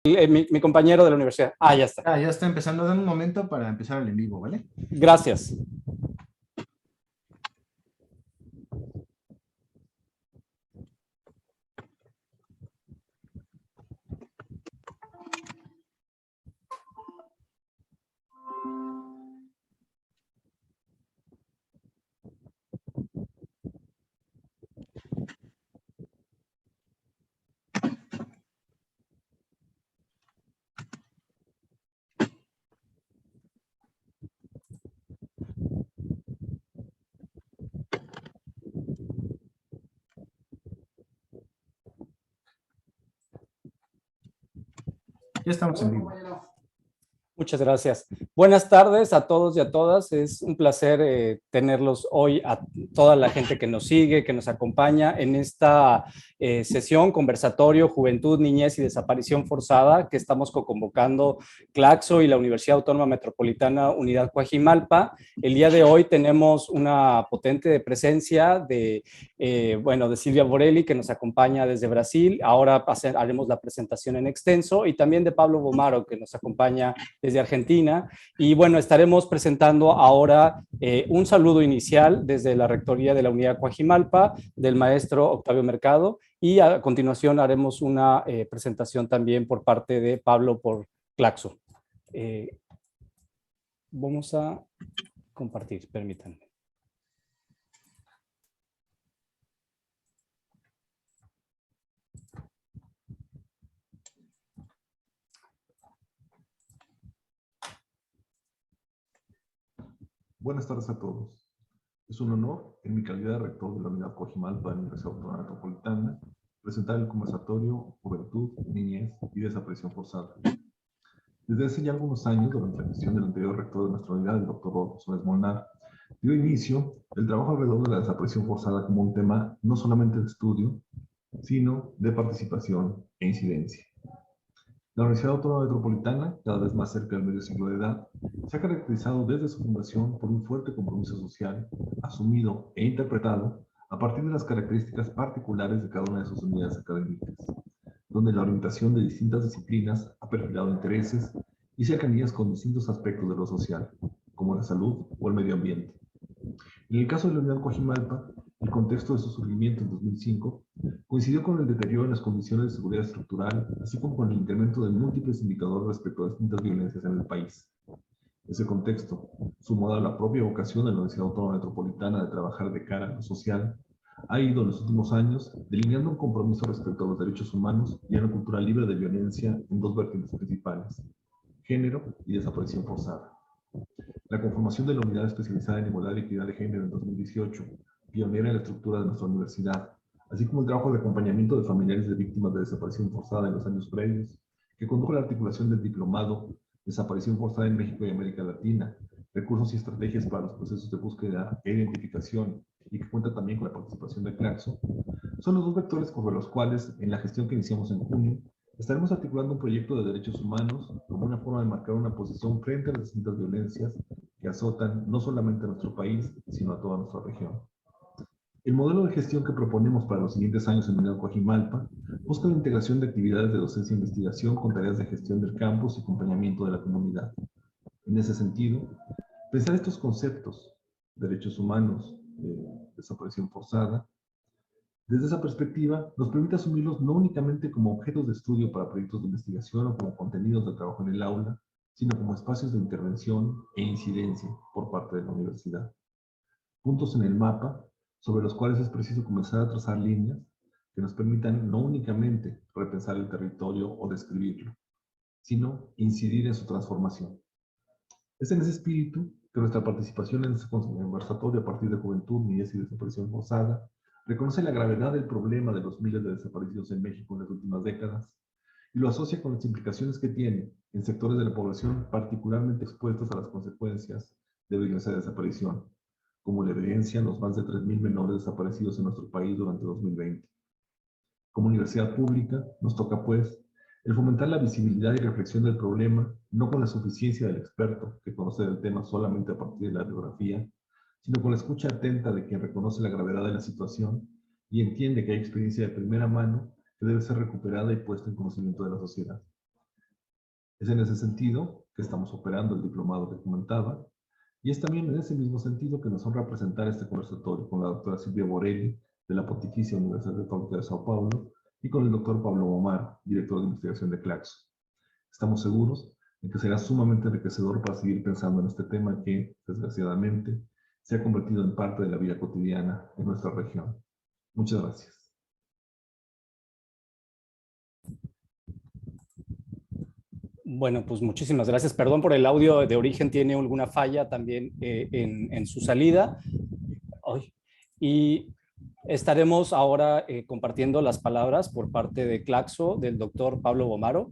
mi compañero de la universidad. Ah, ya está. Ya está empezando. Dame un momento para empezar el en vivo, ¿vale? Gracias. Ya estamos en vivo. Muchas gracias. Buenas tardes a todos y a todas. Es un placer tenerlos hoy, a toda la gente que nos sigue, que nos acompaña en esta sesión, conversatorio, Juventud, Niñez y Desaparición Forzada, que estamos convocando Claxo y la Universidad Autónoma Metropolitana Unidad Coajimalpa. El día de hoy tenemos una potente presencia de Silvia Borelli, que nos acompaña desde Brasil. Ahora haremos la presentación en extenso, y también de Pablo Bomaro, que nos acompaña desde Argentina. Y bueno, estaremos presentando ahora un saludo inicial desde la Rectoría de la Unidad Coajimalpa del maestro Octavio Mercado, y a continuación haremos una presentación también por parte de Pablo por Claxo. Vamos a compartir, permítanme. Buenas tardes a todos. Es un honor, en mi calidad de rector de la Unidad Coajimalpa de la Universidad Autónoma Metropolitana, presentar el conversatorio Juventud, Niñez y Desaparición Forzada. Desde hace ya algunos años, durante la gestión del anterior rector de nuestra unidad, el doctor Rodolfo Suárez Molnar, dio inicio el trabajo alrededor de la desaparición forzada como un tema no solamente de estudio, sino de participación e incidencia. La Universidad Autónoma Metropolitana, cada vez más cerca del medio siglo de edad, se ha caracterizado desde su fundación por un fuerte compromiso social, asumido e interpretado a partir de las características particulares de cada una de sus unidades académicas, donde la orientación de distintas disciplinas ha perfilado intereses y cercanías con distintos aspectos de lo social, como la salud o el medio ambiente. En el caso de la Unidad Coajimalpa, el contexto de su surgimiento en 2005 coincidió con el deterioro en las condiciones de seguridad estructural, así como con el incremento de múltiples indicadores respecto a distintas violencias en el país. Ese contexto, sumado a la propia vocación de la Universidad Autónoma Metropolitana de trabajar de cara a lo social, ha ido en los últimos años delineando un compromiso respecto a los derechos humanos y a una cultura libre de violencia en dos vertientes principales: género y desaparición forzada. La conformación de la Unidad Especializada en Igualdad y Equidad de Género en 2018, pionera en la estructura de nuestra universidad, así como el trabajo de acompañamiento de familiares de víctimas de desaparición forzada en los años previos, que condujo a la articulación del diplomado Desaparición Forzada en México y América Latina, recursos y estrategias para los procesos de búsqueda e identificación, y que cuenta también con la participación de Claxo, son los dos vectores sobre los cuales, en la gestión que iniciamos en junio, estaremos articulando un proyecto de derechos humanos como una forma de marcar una posición frente a las distintas violencias que azotan no solamente a nuestro país, sino a toda nuestra región. El modelo de gestión que proponemos para los siguientes años en Unidad Coajimalpa busca la integración de actividades de docencia e investigación con tareas de gestión del campus y acompañamiento de la comunidad. En ese sentido, pensar estos conceptos, derechos humanos, desaparición forzada, desde esa perspectiva, nos permite asumirlos no únicamente como objetos de estudio para proyectos de investigación o como contenidos de trabajo en el aula, sino como espacios de intervención e incidencia por parte de la universidad. Puntos en el mapa sobre los cuales es preciso comenzar a trazar líneas que nos permitan no únicamente repensar el territorio o describirlo, sino incidir en su transformación. Es en ese espíritu que nuestra participación en este conversatorio a partir de Juventud, Niñez y Desaparición Forzada reconoce la gravedad del problema de los miles de desaparecidos en México en las últimas décadas y lo asocia con las implicaciones que tiene en sectores de la población particularmente expuestos a las consecuencias de violencia de desaparición, como la evidencian los más de 3.000 menores desaparecidos en nuestro país durante 2020. Como universidad pública, nos toca, pues, el fomentar la visibilidad y reflexión del problema, no con la suficiencia del experto, que conoce el tema solamente a partir de la biografía, sino con la escucha atenta de quien reconoce la gravedad de la situación y entiende que hay experiencia de primera mano que debe ser recuperada y puesta en conocimiento de la sociedad. Es en ese sentido que estamos operando el diplomado que comentaba, y es también en ese mismo sentido que nos honra presentar este conversatorio con la doctora Silvia Borelli, de la Pontificia Universidad Católica de Sao Paulo, y con el doctor Pablo Bomar, director de investigación de Claxo. Estamos seguros de que será sumamente enriquecedor para seguir pensando en este tema que, desgraciadamente, se ha convertido en parte de la vida cotidiana en nuestra región. Muchas gracias. Bueno, pues muchísimas gracias. Perdón por el audio de origen, tiene alguna falla también en su salida. Ay, y estaremos ahora compartiendo las palabras por parte de Claxo, del doctor Pablo Bomaro.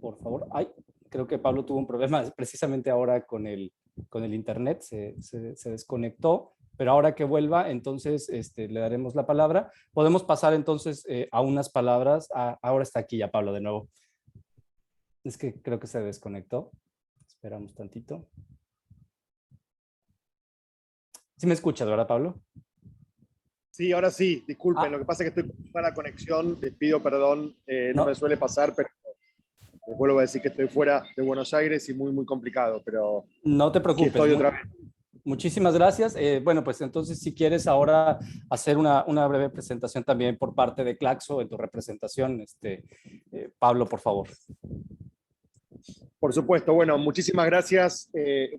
Por favor. Ay, creo que Pablo tuvo un problema precisamente ahora con el internet, se desconectó, pero ahora que vuelva, entonces le daremos la palabra. Podemos pasar entonces a unas palabras. Ahora está aquí ya Pablo de nuevo. Es que creo que se desconectó. Esperamos tantito. ¿Sí me escuchas, verdad, Pablo? Sí, ahora sí, disculpen, lo que pasa es que estoy con mala conexión, les pido perdón, no me suele pasar, pero les vuelvo a decir que estoy fuera de Buenos Aires y muy complicado, pero no te preocupes. Aquí estoy otra vez. Muchísimas gracias. Bueno, pues entonces si quieres ahora hacer una breve presentación también por parte de Claxo en tu representación, Pablo, por favor. Por supuesto, bueno, muchísimas gracias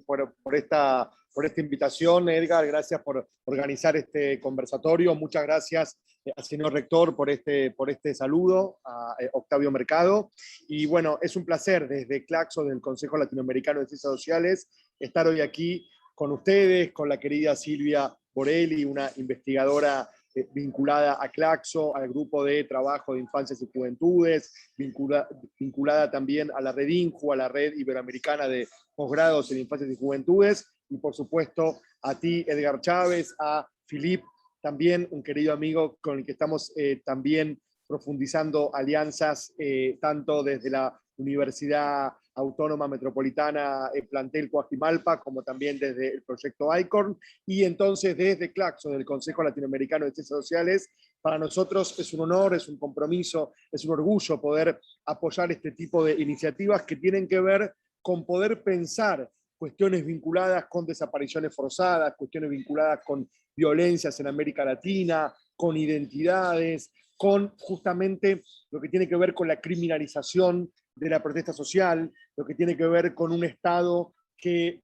por esta invitación, Edgar, gracias por organizar este conversatorio, muchas gracias al señor rector por este saludo, a Octavio Mercado, y bueno, es un placer desde Claxo, del Consejo Latinoamericano de Ciencias Sociales, estar hoy aquí con ustedes, con la querida Silvia Borelli, una investigadora vinculada a Claxo, al grupo de trabajo de infancias y juventudes, vinculada también a la red INJU, a la red iberoamericana de posgrados en infancias y juventudes, y por supuesto a ti, Edgar Chávez, a Filip, también un querido amigo con el que estamos también profundizando alianzas, tanto desde la Universidad Autónoma Metropolitana plantel Coajimalpa, como también desde el proyecto ICORN, y entonces desde Claxo, del Consejo Latinoamericano de Ciencias Sociales. Para nosotros es un honor, es un compromiso, es un orgullo poder apoyar este tipo de iniciativas que tienen que ver con poder pensar cuestiones vinculadas con desapariciones forzadas, cuestiones vinculadas con violencias en América Latina, con identidades, con justamente lo que tiene que ver con la criminalización de la protesta social, lo que tiene que ver con un Estado que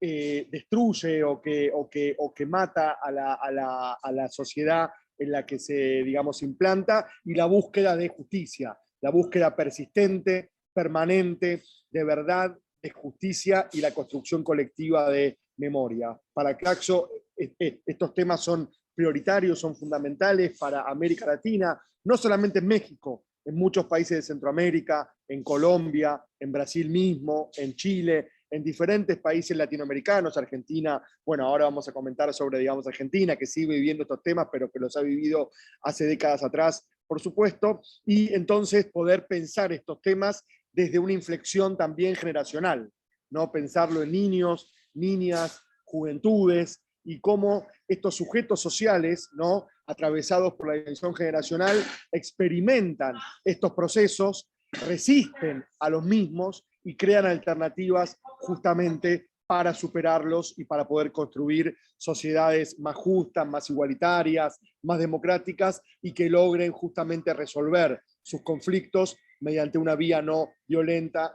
destruye o que mata a la sociedad en la que se, digamos, implanta, y la búsqueda de justicia, la búsqueda persistente, permanente, de verdad, de justicia y la construcción colectiva de memoria. Para Claxo, estos temas son prioritarios, son fundamentales para América Latina, no solamente en México, en muchos países de Centroamérica, en Colombia, en Brasil mismo, en Chile, en diferentes países latinoamericanos, Argentina, bueno, ahora vamos a comentar sobre, digamos, Argentina, que sigue viviendo estos temas, pero que los ha vivido hace décadas atrás, por supuesto, y entonces poder pensar estos temas desde una inflexión también generacional, ¿no? Pensarlo en niños, niñas, juventudes, y cómo estos sujetos sociales, ¿no?, atravesados por la dimensión generacional, experimentan estos procesos, resisten a los mismos y crean alternativas justamente para superarlos y para poder construir sociedades más justas, más igualitarias, más democráticas, y que logren justamente resolver sus conflictos mediante una vía no violenta,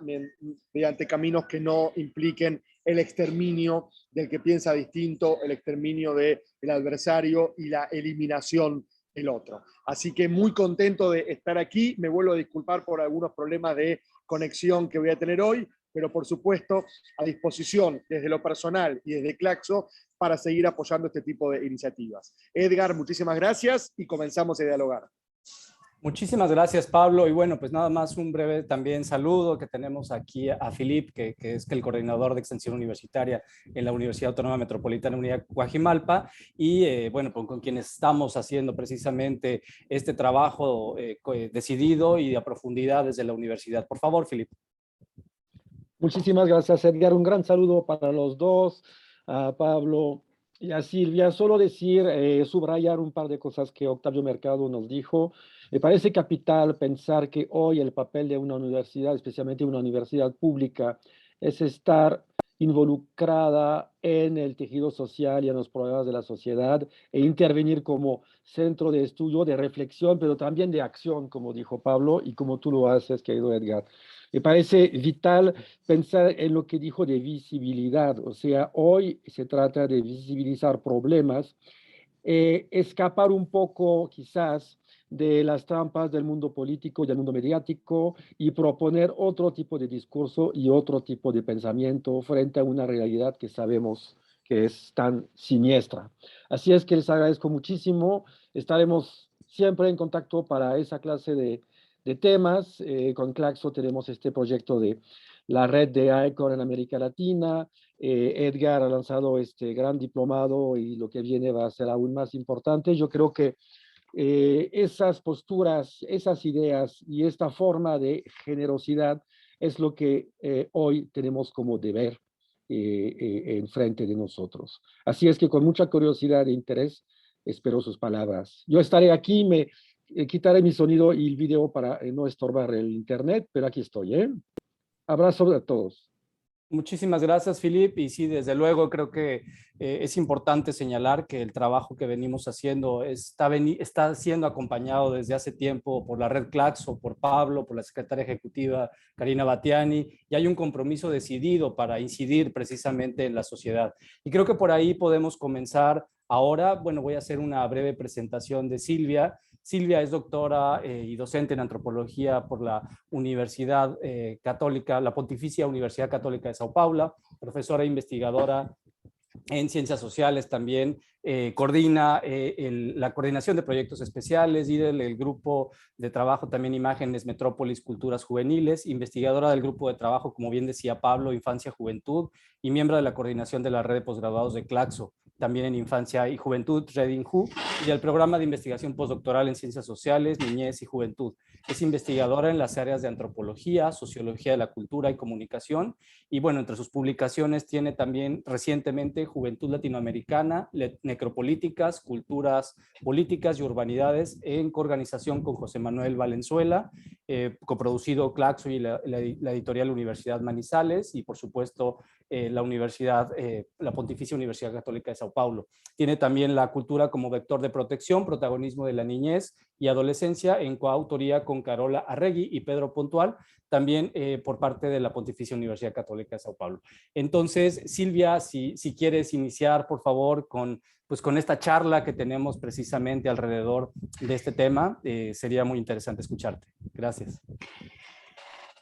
mediante caminos que no impliquen el exterminio del que piensa distinto, el exterminio del adversario y la eliminación del otro. Así que muy contento de estar aquí. Me vuelvo a disculpar por algunos problemas de conexión que voy a tener hoy, pero por supuesto a disposición desde lo personal y desde Claxo para seguir apoyando este tipo de iniciativas. Edgar, muchísimas gracias y comenzamos a dialogar. Muchísimas gracias, Pablo. Y bueno, pues nada más un breve también saludo que tenemos aquí a Filip, que es el coordinador de extensión universitaria en la Universidad Autónoma Metropolitana Unidad Coajimalpa, y bueno, pues con quienes estamos haciendo precisamente este trabajo decidido y a profundidad desde la universidad. Por favor, Filip. Muchísimas gracias, Edgar. Un gran saludo para los dos, a Pablo Ya, Silvia, solo decir, subrayar un par de cosas que Octavio Mercado nos dijo. Me parece capital pensar que hoy el papel de una universidad, especialmente una universidad pública, es estar involucrada en el tejido social y en los problemas de la sociedad e intervenir como centro de estudio, de reflexión, pero también de acción, como dijo Pablo, y como tú lo haces, querido Edgar. Me parece vital pensar en lo que dijo de visibilidad, o sea, hoy se trata de visibilizar problemas, escapar un poco quizás de las trampas del mundo político y del mundo mediático y proponer otro tipo de discurso y otro tipo de pensamiento frente a una realidad que sabemos que es tan siniestra. Así es que les agradezco muchísimo, estaremos siempre en contacto para esa clase de temas. Con Claxo tenemos este proyecto de la red de ICOR en América Latina. Edgar ha lanzado este gran diplomado y lo que viene va a ser aún más importante. Yo creo que esas posturas, esas ideas y esta forma de generosidad es lo que hoy tenemos como deber enfrente de nosotros. Así es que con mucha curiosidad e interés espero sus palabras. Yo estaré aquí, me quitaré mi sonido y el video para no estorbar el internet, pero aquí estoy, ¿eh? Abrazo a todos. Muchísimas gracias, Philip. Y sí, desde luego creo que es importante señalar que el trabajo que venimos haciendo está siendo acompañado desde hace tiempo por la red Claxo, por Pablo, por la secretaria ejecutiva Karina Batiani, y hay un compromiso decidido para incidir precisamente en la sociedad. Y creo que por ahí podemos comenzar ahora. Bueno, voy a hacer una breve presentación de Silvia. Silvia es doctora y docente en antropología por la Universidad Católica, la Pontificia Universidad Católica de Sao Paulo, profesora e investigadora en ciencias sociales también, coordina la coordinación de proyectos especiales y del grupo de trabajo también Imágenes, Metrópolis, Culturas Juveniles, investigadora del grupo de trabajo, como bien decía Pablo, Infancia, Juventud, y miembro de la coordinación de la red de posgraduados de Claxo, también en Infancia y Juventud, RedInJu, y del programa de investigación postdoctoral en Ciencias Sociales, Niñez y Juventud. Es investigadora en las áreas de antropología, sociología de la cultura y comunicación, y bueno, entre sus publicaciones tiene también recientemente Juventud Latinoamericana, Necropolíticas, Culturas Políticas y Urbanidades, en coorganización con José Manuel Valenzuela, coproducido Claxo y la editorial Universidad Manizales, y por supuesto la Pontificia Universidad Católica de Sao Paulo. Tiene también la cultura como vector de protección, protagonismo de la niñez y adolescencia, en coautoría con Carola Arregui y Pedro Puntual, también por parte de la Pontificia Universidad Católica de Sao Paulo. Entonces, Silvia, si quieres iniciar, por favor, con esta charla que tenemos precisamente alrededor de este tema, sería muy interesante escucharte. Gracias.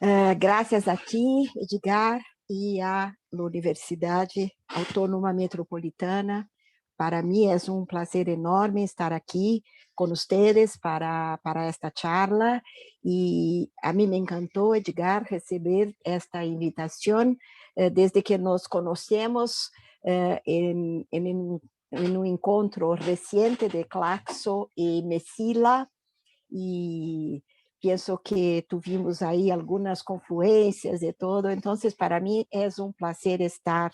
Graças a ti, Edgar, e à Universidade Autônoma Metropolitana. Para mí es un placer enorme estar aquí con ustedes para esta charla, y a mí me encantó, Edgar, recibir esta invitación desde que nos conocemos en un encontro reciente de Claxo y Mesila, y pienso que tuvimos ahí algunas confluencias de todo. Entonces, para mí es un placer estar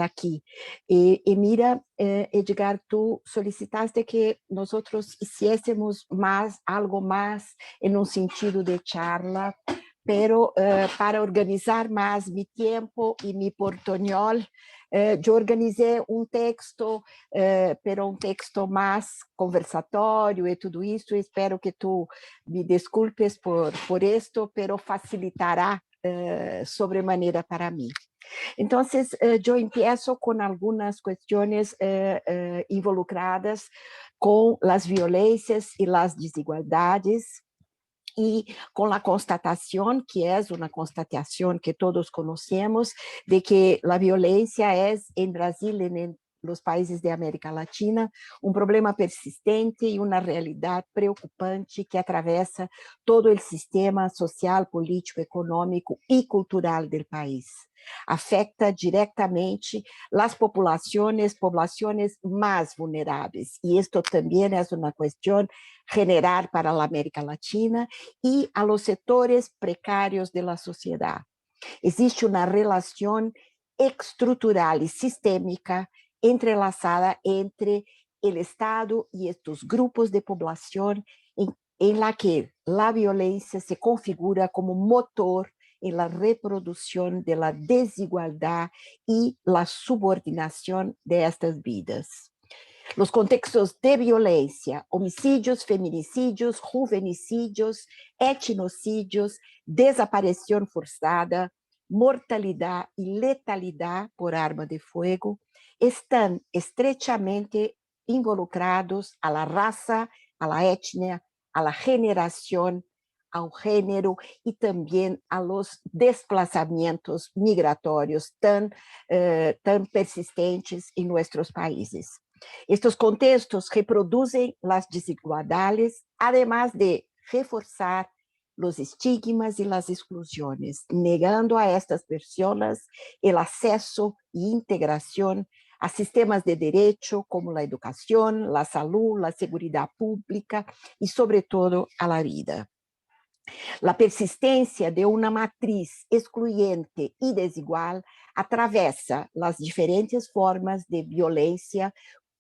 aquí. Y mira, Edgar, tú solicitaste que nosotros hiciésemos algo más en un sentido de charla, pero para organizar más mi tiempo y mi portoñol, yo organizé un texto, pero un texto más conversatório y todo esto. Espero que tú me desculpes por esto, pero facilitará sobremanera para mí. Entonces, yo empiezo con algunas cuestiones involucradas con las violencias y las desigualdades, y con la constatación, que es una constatación que todos conocemos, de que la violencia es en Brasil, en los países de América Latina, un problema persistente y una realidad preocupante que atraviesa todo el sistema social, político, económico y cultural del país. Afecta directamente las poblaciones más vulnerables, y esto también es una cuestión general para la América Latina y a los sectores precarios de la sociedad. Existe una relación estrutural y sistémica entrelazada entre el Estado y estos grupos de población en la que la violencia se configura como motor en la reproducción de la desigualdad y la subordinación de estas vidas. Los contextos de violencia, homicidios, feminicidios, juvenicidios, etnocidios, desaparición forzada, mortalidad y letalidad por arma de fuego, están estrechamente involucrados a la raza, a la etnia, a la generación, ao género y también a los desplazamientos migratorios tan persistentes en nuestros países. Estos contextos reproducen las desigualdades, además de reforzar los estigmas y las exclusiones, negando a estas personas el acceso e integración a sistemas de derecho como la educación, la salud, la seguridad pública y sobre todo a la vida. La persistencia de una matriz excluyente y desigual atraviesa las diferentes formas de violencia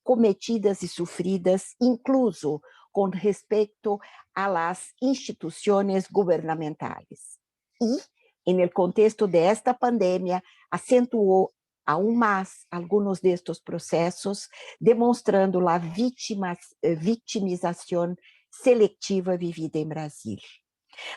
cometidas y sufridas, incluso con respecto a las instituciones gubernamentales. Y, en el contexto de esta pandemia, acentuó aún más algunos de estos procesos, demonstrando la victimización selectiva vivida en Brasil.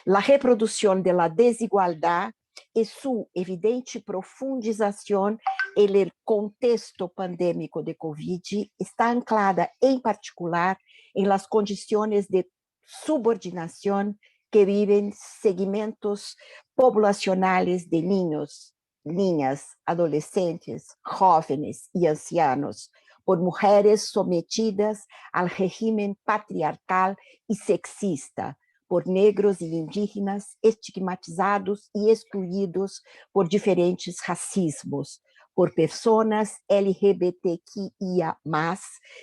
La reproducción de la desigualdad y su evidente profundización en el contexto pandémico de COVID está anclada en particular en las condiciones de subordinación que viven segmentos poblacionales de niños, niñas, adolescentes, jóvenes y ancianos, por mujeres sometidas al régimen patriarcal y sexista, por negros e indígenas estigmatizados e excluídos por diferentes racismos, por pessoas LGBTQIA+,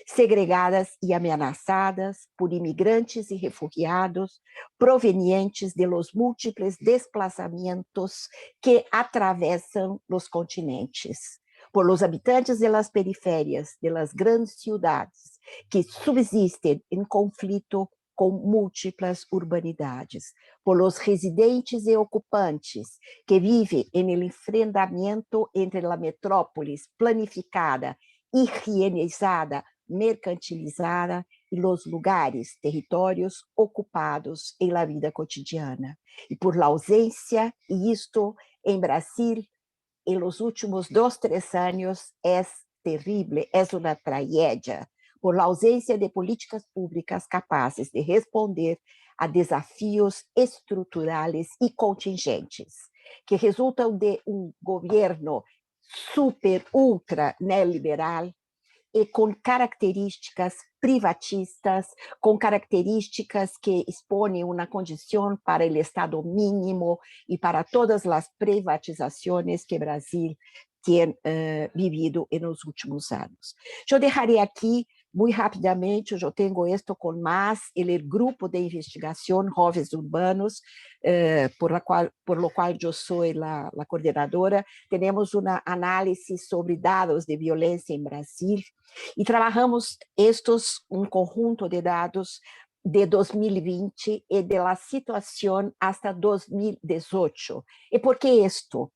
segregadas e ameaçadas, por imigrantes e refugiados provenientes de los múltiples desplazamientos que atravessam os continentes, por los habitantes de las periferias de las grandes ciudades que subsistem em conflito com múltiplas urbanidades, por los residentes e ocupantes que vivem en el enfrentamento entre la metrópolis planificada, higienizada, mercantilizada e los lugares, territórios ocupados em la vida cotidiana. E por la ausência, e isto em Brasil, em los últimos 2-3 anos, é terrível, é uma tragédia, por la ausência de políticas públicas capazes de responder a desafios estruturais e contingentes, que resultam de governo super, ultra neoliberal e com características privatistas, com características que expõem uma condição para o Estado mínimo e para todas as privatizações que o Brasil tem vivido nos últimos anos. Eu deixarei aqui muito rapidamente, eu tenho isto com mais, o grupo de investigação Jovens Urbanos, por lo qual eu sou a coordenadora. Temos uma análise sobre dados de violência em Brasil e trabalhamos um conjunto de dados de 2020 e da situação até 2018. E por que isto?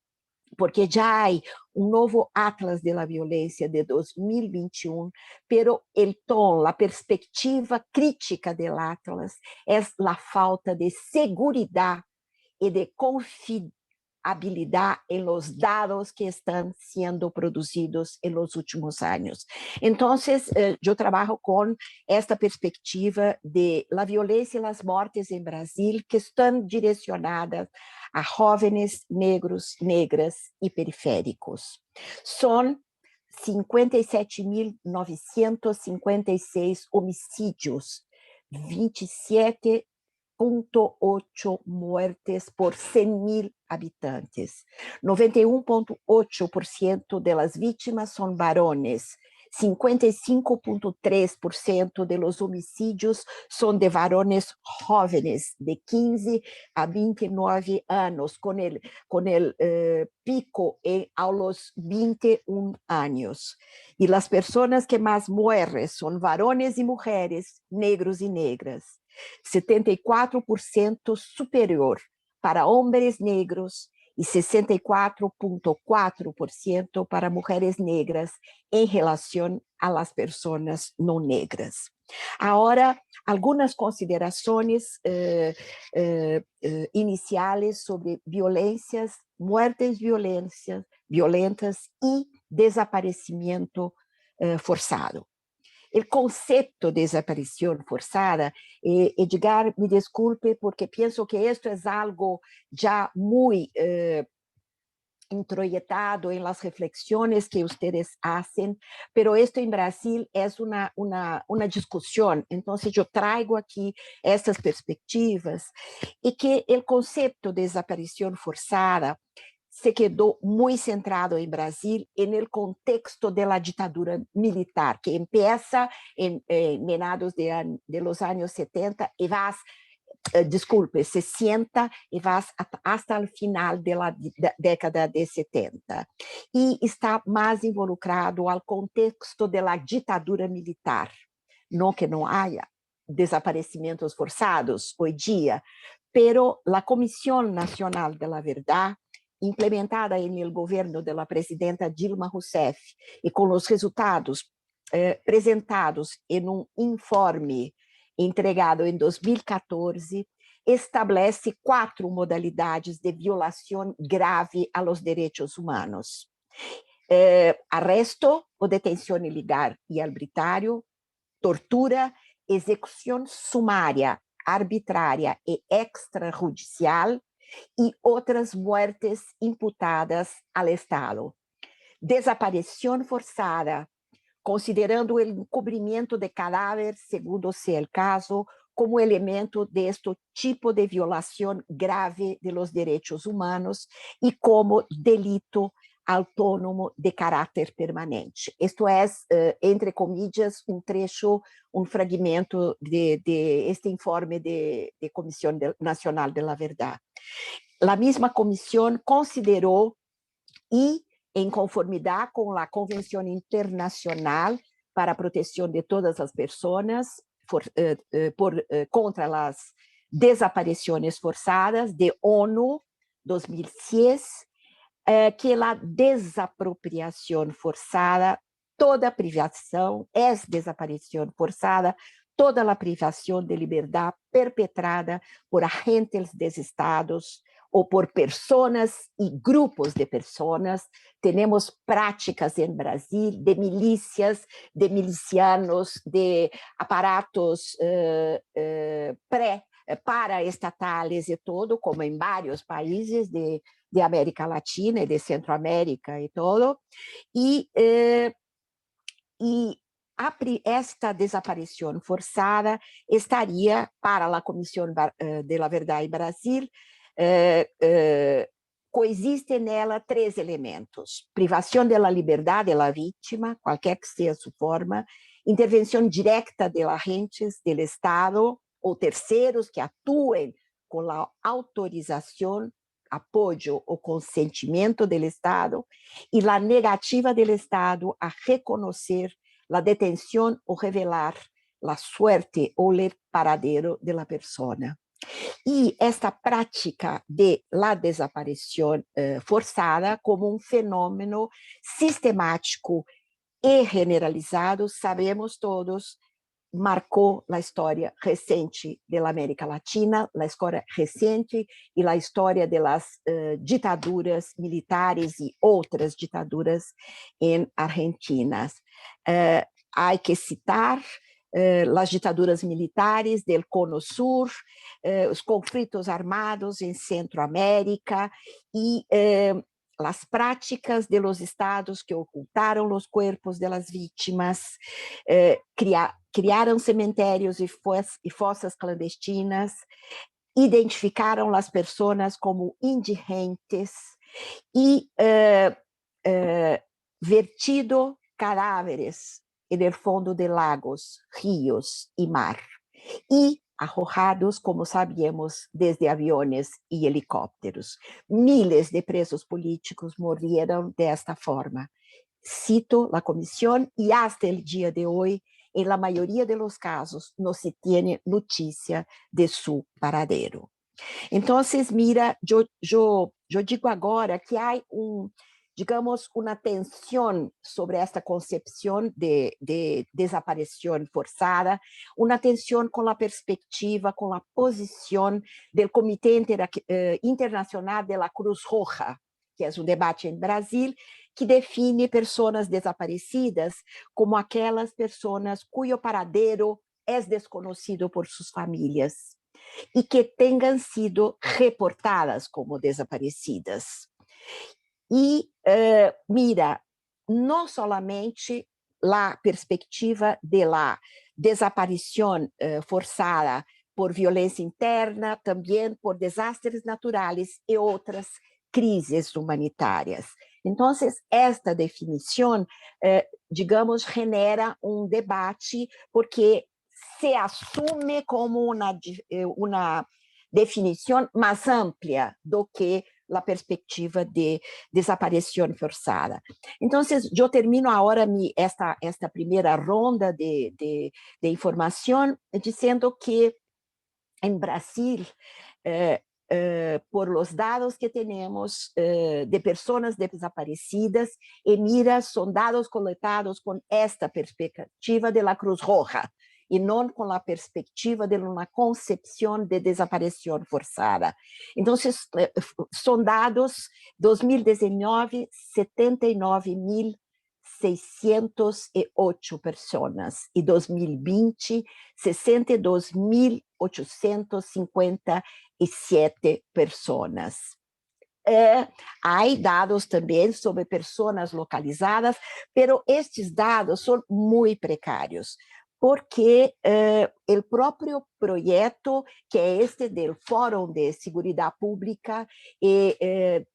Porque já há novo Atlas de la Violência de 2021, pero el tom, a perspectiva crítica do Atlas é a falta de segurança e de confiabilidade em los dados que estão sendo produzidos em los últimos anos. Então, eu trabalho com esta perspectiva de la violência e as mortes em Brasil que estão direcionadas a jovens negros, negras e periféricos. São 57.956 homicídios, 27,8 muertes por 100.000 habitantes. 91,8% das vítimas são varones, 55,3% de los homicidios son de varones jóvenes de 15 a 29 años, con el pico a los 21 años. Y las personas que más mueren son varones y mujeres, negros y negras. 74% superior para hombres negros y 64,4% para mujeres negras en relación a las personas no negras. Ahora, algunas consideraciones iniciales sobre violencias, muertes violentas y desaparecimiento forzado. El concepto de desaparición forzada, Edgar, me disculpe porque pienso que esto es algo ya muy introyectado en las reflexiones que ustedes hacen, pero esto en Brasil es una discusión. Entonces yo traigo aquí estas perspectivas y que el concepto de desaparición forzada se quedó muy centrado en Brasil en el contexto de la dictadura militar, que empieza en meados de los años 70 y vas, disculpe, 60 y vas hasta el final de la década de 70. Y está más involucrado al contexto de la dictadura militar. No que no haya desaparecimentos forzados hoy día, pero la Comisión Nacional de la Verdad, implementada en el gobierno de la presidenta Dilma Rousseff y con los resultados presentados en un informe entregado em 2014, estabelece 4 modalidades de violação grave a los derechos humanos. Arresto ou detenção ilegal e arbitrário, tortura, execução sumária, arbitrária e extrajudicial e outras muertes imputadas ao Estado. Desaparição forçada, considerando o encobrimento de cadáver, segundo sea o caso, como elemento de este tipo de violação grave de los derechos humanos e como delito autônomo de caráter permanente. Isto é, entre comillas, trecho, fragmento de este informe de Comissão Nacional de la Verdad. A mesma comissão considerou e em conformidade com a Convenção Internacional para a Proteção de Todas as Pessoas contra as Desaparições Forçadas de ONU 2006, que a desapropriação forçada, toda privação, é desaparição forçada, toda a privação de liberdade perpetrada por agentes dos Estados ou por pessoas e grupos de pessoas. Temos práticas em Brasil de milícias, de milicianos, de aparatos paraestatales e todo, como em vários países de América Latina e de Centroamérica e todo. E esta desaparição forçada estaria, para a Comissão de la Verdad em Brasil, coexiste nela 3 elementos: privação da liberdade da vítima, qualquer que seja sua forma, intervenção direta de agentes do Estado ou terceiros que atuem com a autorização, apoio ou consentimento do Estado, e a negativa do Estado a reconhecer a detenção ou revelar a suerte ou o paradero de la persona. E esta prática de la desaparição forçada como fenômeno sistemático e generalizado, sabemos todos, marcou a história recente da América Latina, a história recente e a história das ditaduras militares e outras ditaduras em Argentina. Há que citar as ditaduras militares do Cono Sur, os conflitos armados em Centroamérica e as práticas de los estados que ocultaram os corpos de las vítimas, criaram cemitérios e fossas clandestinas, identificaram as pessoas como indigentes e vertido cadáveres en el fondo de lagos, ríos y mar, y arrojados, como sabíamos, desde aviones y helicópteros. Miles de presos políticos murieron de esta forma. Cito la comisión, y hasta el día de hoy, en la mayoría de los casos, no se tiene noticia de su paradero. Entonces, mira, yo digo agora que hay digamos, una tensión sobre esta concepción de desaparición forzada, una tensión con la perspectiva, con la posición del Comité Internacional de la Cruz Roja, que es un debate en Brasil, que define personas desaparecidas como aquelas personas cuyo paradero es desconocido por sus familias y que tengan sido reportadas como desaparecidas. Y mira, no solamente la perspectiva de la desaparición forzada por violencia interna, también por desastres naturales y otras crisis humanitarias. Entonces, esta definición, digamos, genera un debate porque se asume como una definición más amplia do que la perspectiva de desaparición forzada. Entonces, yo termino ahora esta primera ronda de información diciendo que en Brasil, por los dados que tenemos de personas desaparecidas, y mira, son dados coletados con esta perspectiva de la Cruz Roja, y no con la perspectiva de una concepción de desaparición forzada. Entonces, son dados 2019, 79.608 personas, y 2020, 62.857 personas. Hay dados también sobre personas localizadas, pero estes dados son muy precarios, porque el propio proyecto, que es del Fórum de Seguridad Pública, de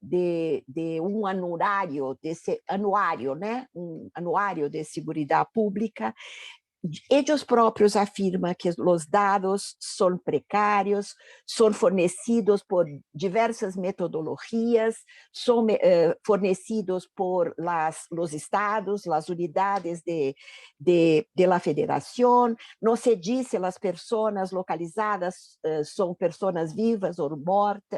un anuario, ¿no? Un anuario de seguridad pública, ellos propios afirman que los dados son precarios, son fornecidos por diversas metodologías, son fornecidos por los estados, las unidades de la federación. No se dice las personas localizadas son personas vivas o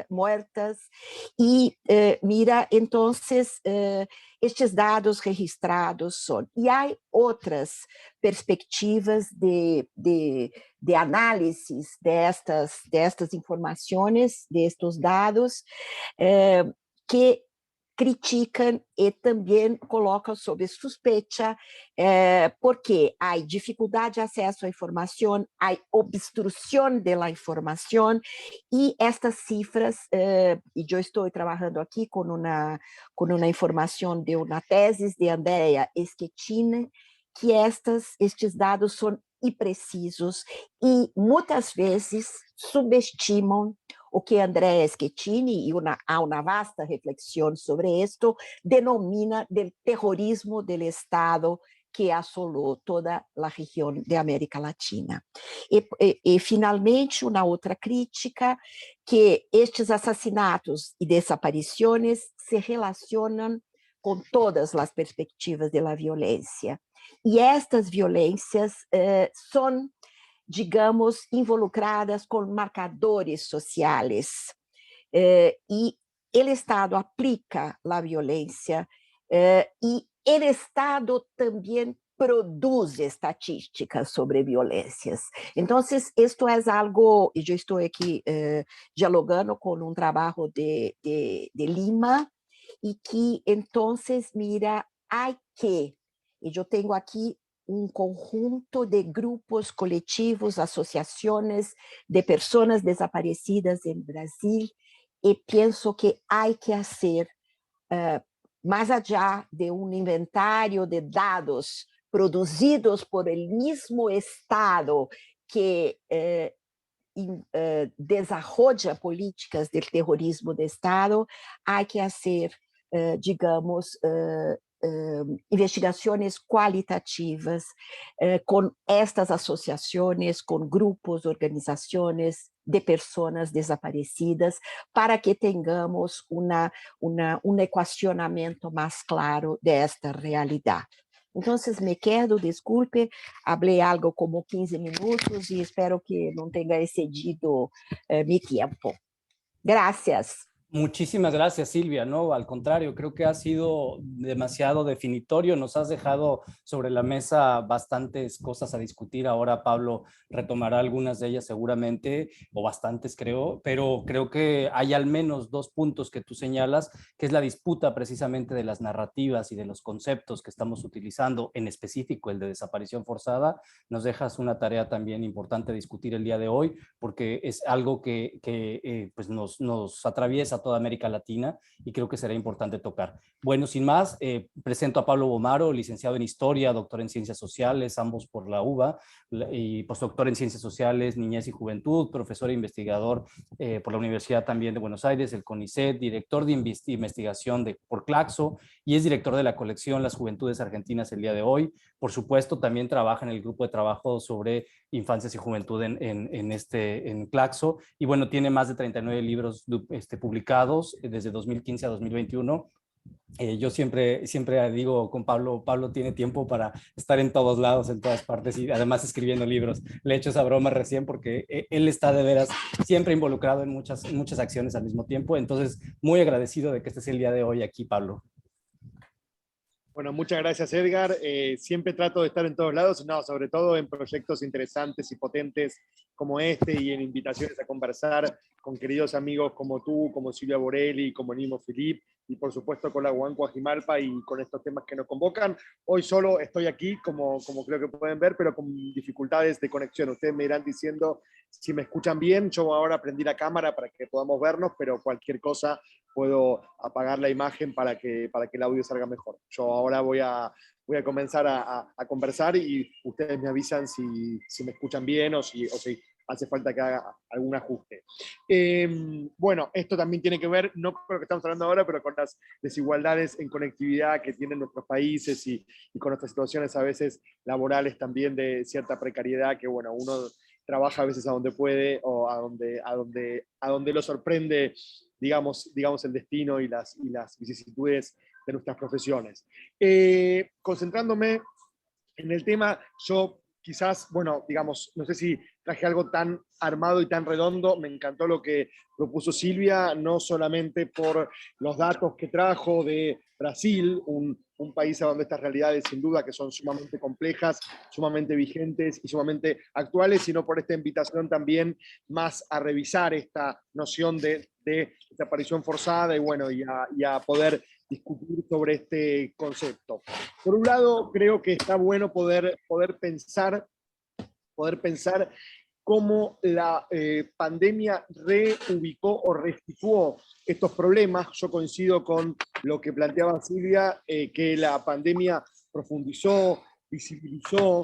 muertas. Y mira, entonces, estes dados registrados son. E há outras perspectivas de análisis destas informações, destes dados, que criticam e também colocam sob suspeita, porque há dificuldade de acesso à informação, há obstrução da informação, e estas cifras, e eu estou trabalhando aqui com uma informação de uma tese de Andrea Schettini, que estes dados são imprecisos e muitas vezes subestimam o que Andrea Schettini, e há uma vasta reflexão sobre isto, denomina del terrorismo del Estado que assolou toda a região de América Latina. E, finalmente, uma outra crítica, que estes assassinatos e desaparições se relacionam com todas as perspectivas da violência. E estas violências são, digamos, involucradas com marcadores sociais. E o Estado aplica a violência e o Estado também produz estatísticas sobre violências. Então, isto é algo, e eu estou aqui dialogando com um trabalho de Lima, e que, então, mira, há que, e eu tenho aqui conjunto de grupos coletivos, associações de pessoas desaparecidas em Brasil, e penso que há que fazer, mais allá de inventário de dados produzidos por el mismo Estado que desarrolla políticas del terrorismo de Estado, há que fazer, digamos, investigações qualitativas com estas associações, com grupos, organizações de pessoas desaparecidas, para que tenhamos um equacionamento mais claro desta realidade. Então, me quedo, desculpe, falei algo como 15 minutos e espero que não tenha excedido mi tempo. Gracias. Muchísimas gracias, Silvia. No, al contrario, creo que ha sido demasiado definitorio. Nos has dejado sobre la mesa bastantes cosas a discutir. Ahora Pablo retomará algunas de ellas seguramente, o bastantes creo, pero creo que hay al menos dos puntos que tú señalas, que es la disputa precisamente de las narrativas y de los conceptos que estamos utilizando, en específico el de desaparición forzada. Nos dejas una tarea también importante a discutir el día de hoy, porque es algo que pues nos atraviesa toda América Latina y creo que será importante tocar. Bueno, sin más, presento a Pablo Bomaro, licenciado en Historia, doctor en Ciencias Sociales, ambos por la UBA, y postdoctor en Ciencias Sociales, Niñez y Juventud, profesor e investigador por la Universidad también de Buenos Aires, el CONICET, director de investigación por Claxo, y es director de la colección Las Juventudes Argentinas el día de hoy. Por supuesto, también trabaja en el grupo de trabajo sobre infancias y juventud en Claxo, y bueno, tiene más de 39 libros publicados desde 2015 a 2021. Yo siempre digo con Pablo tiene tiempo para estar en todos lados, en todas partes, y además escribiendo libros. Le he hecho esa broma recién porque él está de veras siempre involucrado en muchas acciones al mismo tiempo. Entonces, muy agradecido de que estés el día de hoy aquí, Pablo. Bueno, muchas gracias, Edgar. Siempre trato de estar en todos lados, no, sobre todo en proyectos interesantes y potentes como este, y en invitaciones a conversar con queridos amigos como tú, como Silvia Borelli, como Nimo Filip, y por supuesto con la UAN Coajimalpa y con estos temas que nos convocan. Hoy solo estoy aquí, como creo que pueden ver, pero con dificultades de conexión. Ustedes me irán diciendo si me escuchan bien. Yo ahora prendí la cámara para que podamos vernos, pero cualquier cosa puedo apagar la imagen para que el audio salga mejor. Yo ahora voy a comenzar a conversar y ustedes me avisan si me escuchan bien o si hace falta que haga algún ajuste. Bueno, esto también tiene que ver, no con lo que estamos hablando ahora, pero con las desigualdades en conectividad que tienen nuestros países y con nuestras situaciones a veces laborales también de cierta precariedad, que bueno, uno trabaja a veces a donde puede o a donde lo sorprende, digamos el destino y las vicisitudes de nuestras profesiones. Concentrándome en el tema, yo quizás, bueno, digamos, no sé si traje algo tan armado y tan redondo. Me encantó lo que propuso Silvia, no solamente por los datos que trajo de Brasil, un país a donde estas realidades sin duda que son sumamente complejas, sumamente vigentes y sumamente actuales, sino por esta invitación también más a revisar esta noción de desaparición forzada y bueno, y a poder discutir sobre este concepto. Por un lado, creo que está bueno poder pensar cómo la pandemia reubicó o restituyó estos problemas. Yo coincido con lo que planteaba Silvia, que la pandemia profundizó, visibilizó.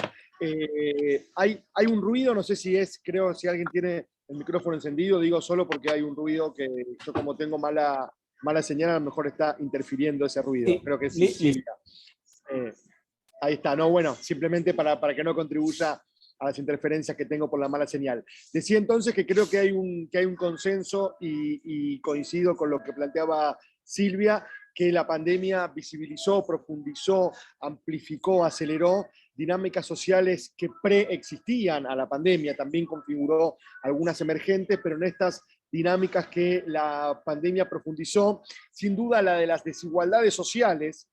Hay un ruido, no sé si si alguien tiene el micrófono encendido, digo solo porque hay un ruido que yo como tengo mala señal, a lo mejor está interfiriendo ese ruido. Sí, creo que sí, Silvia. Ahí está, no, bueno, simplemente para que no contribuya a las interferencias que tengo por la mala señal. Decía entonces que creo que hay un consenso y coincido con lo que planteaba Silvia, que la pandemia visibilizó, profundizó, amplificó, aceleró dinámicas sociales que preexistían a la pandemia, también configuró algunas emergentes, pero en estas dinámicas que la pandemia profundizó, sin duda la de las desigualdades sociales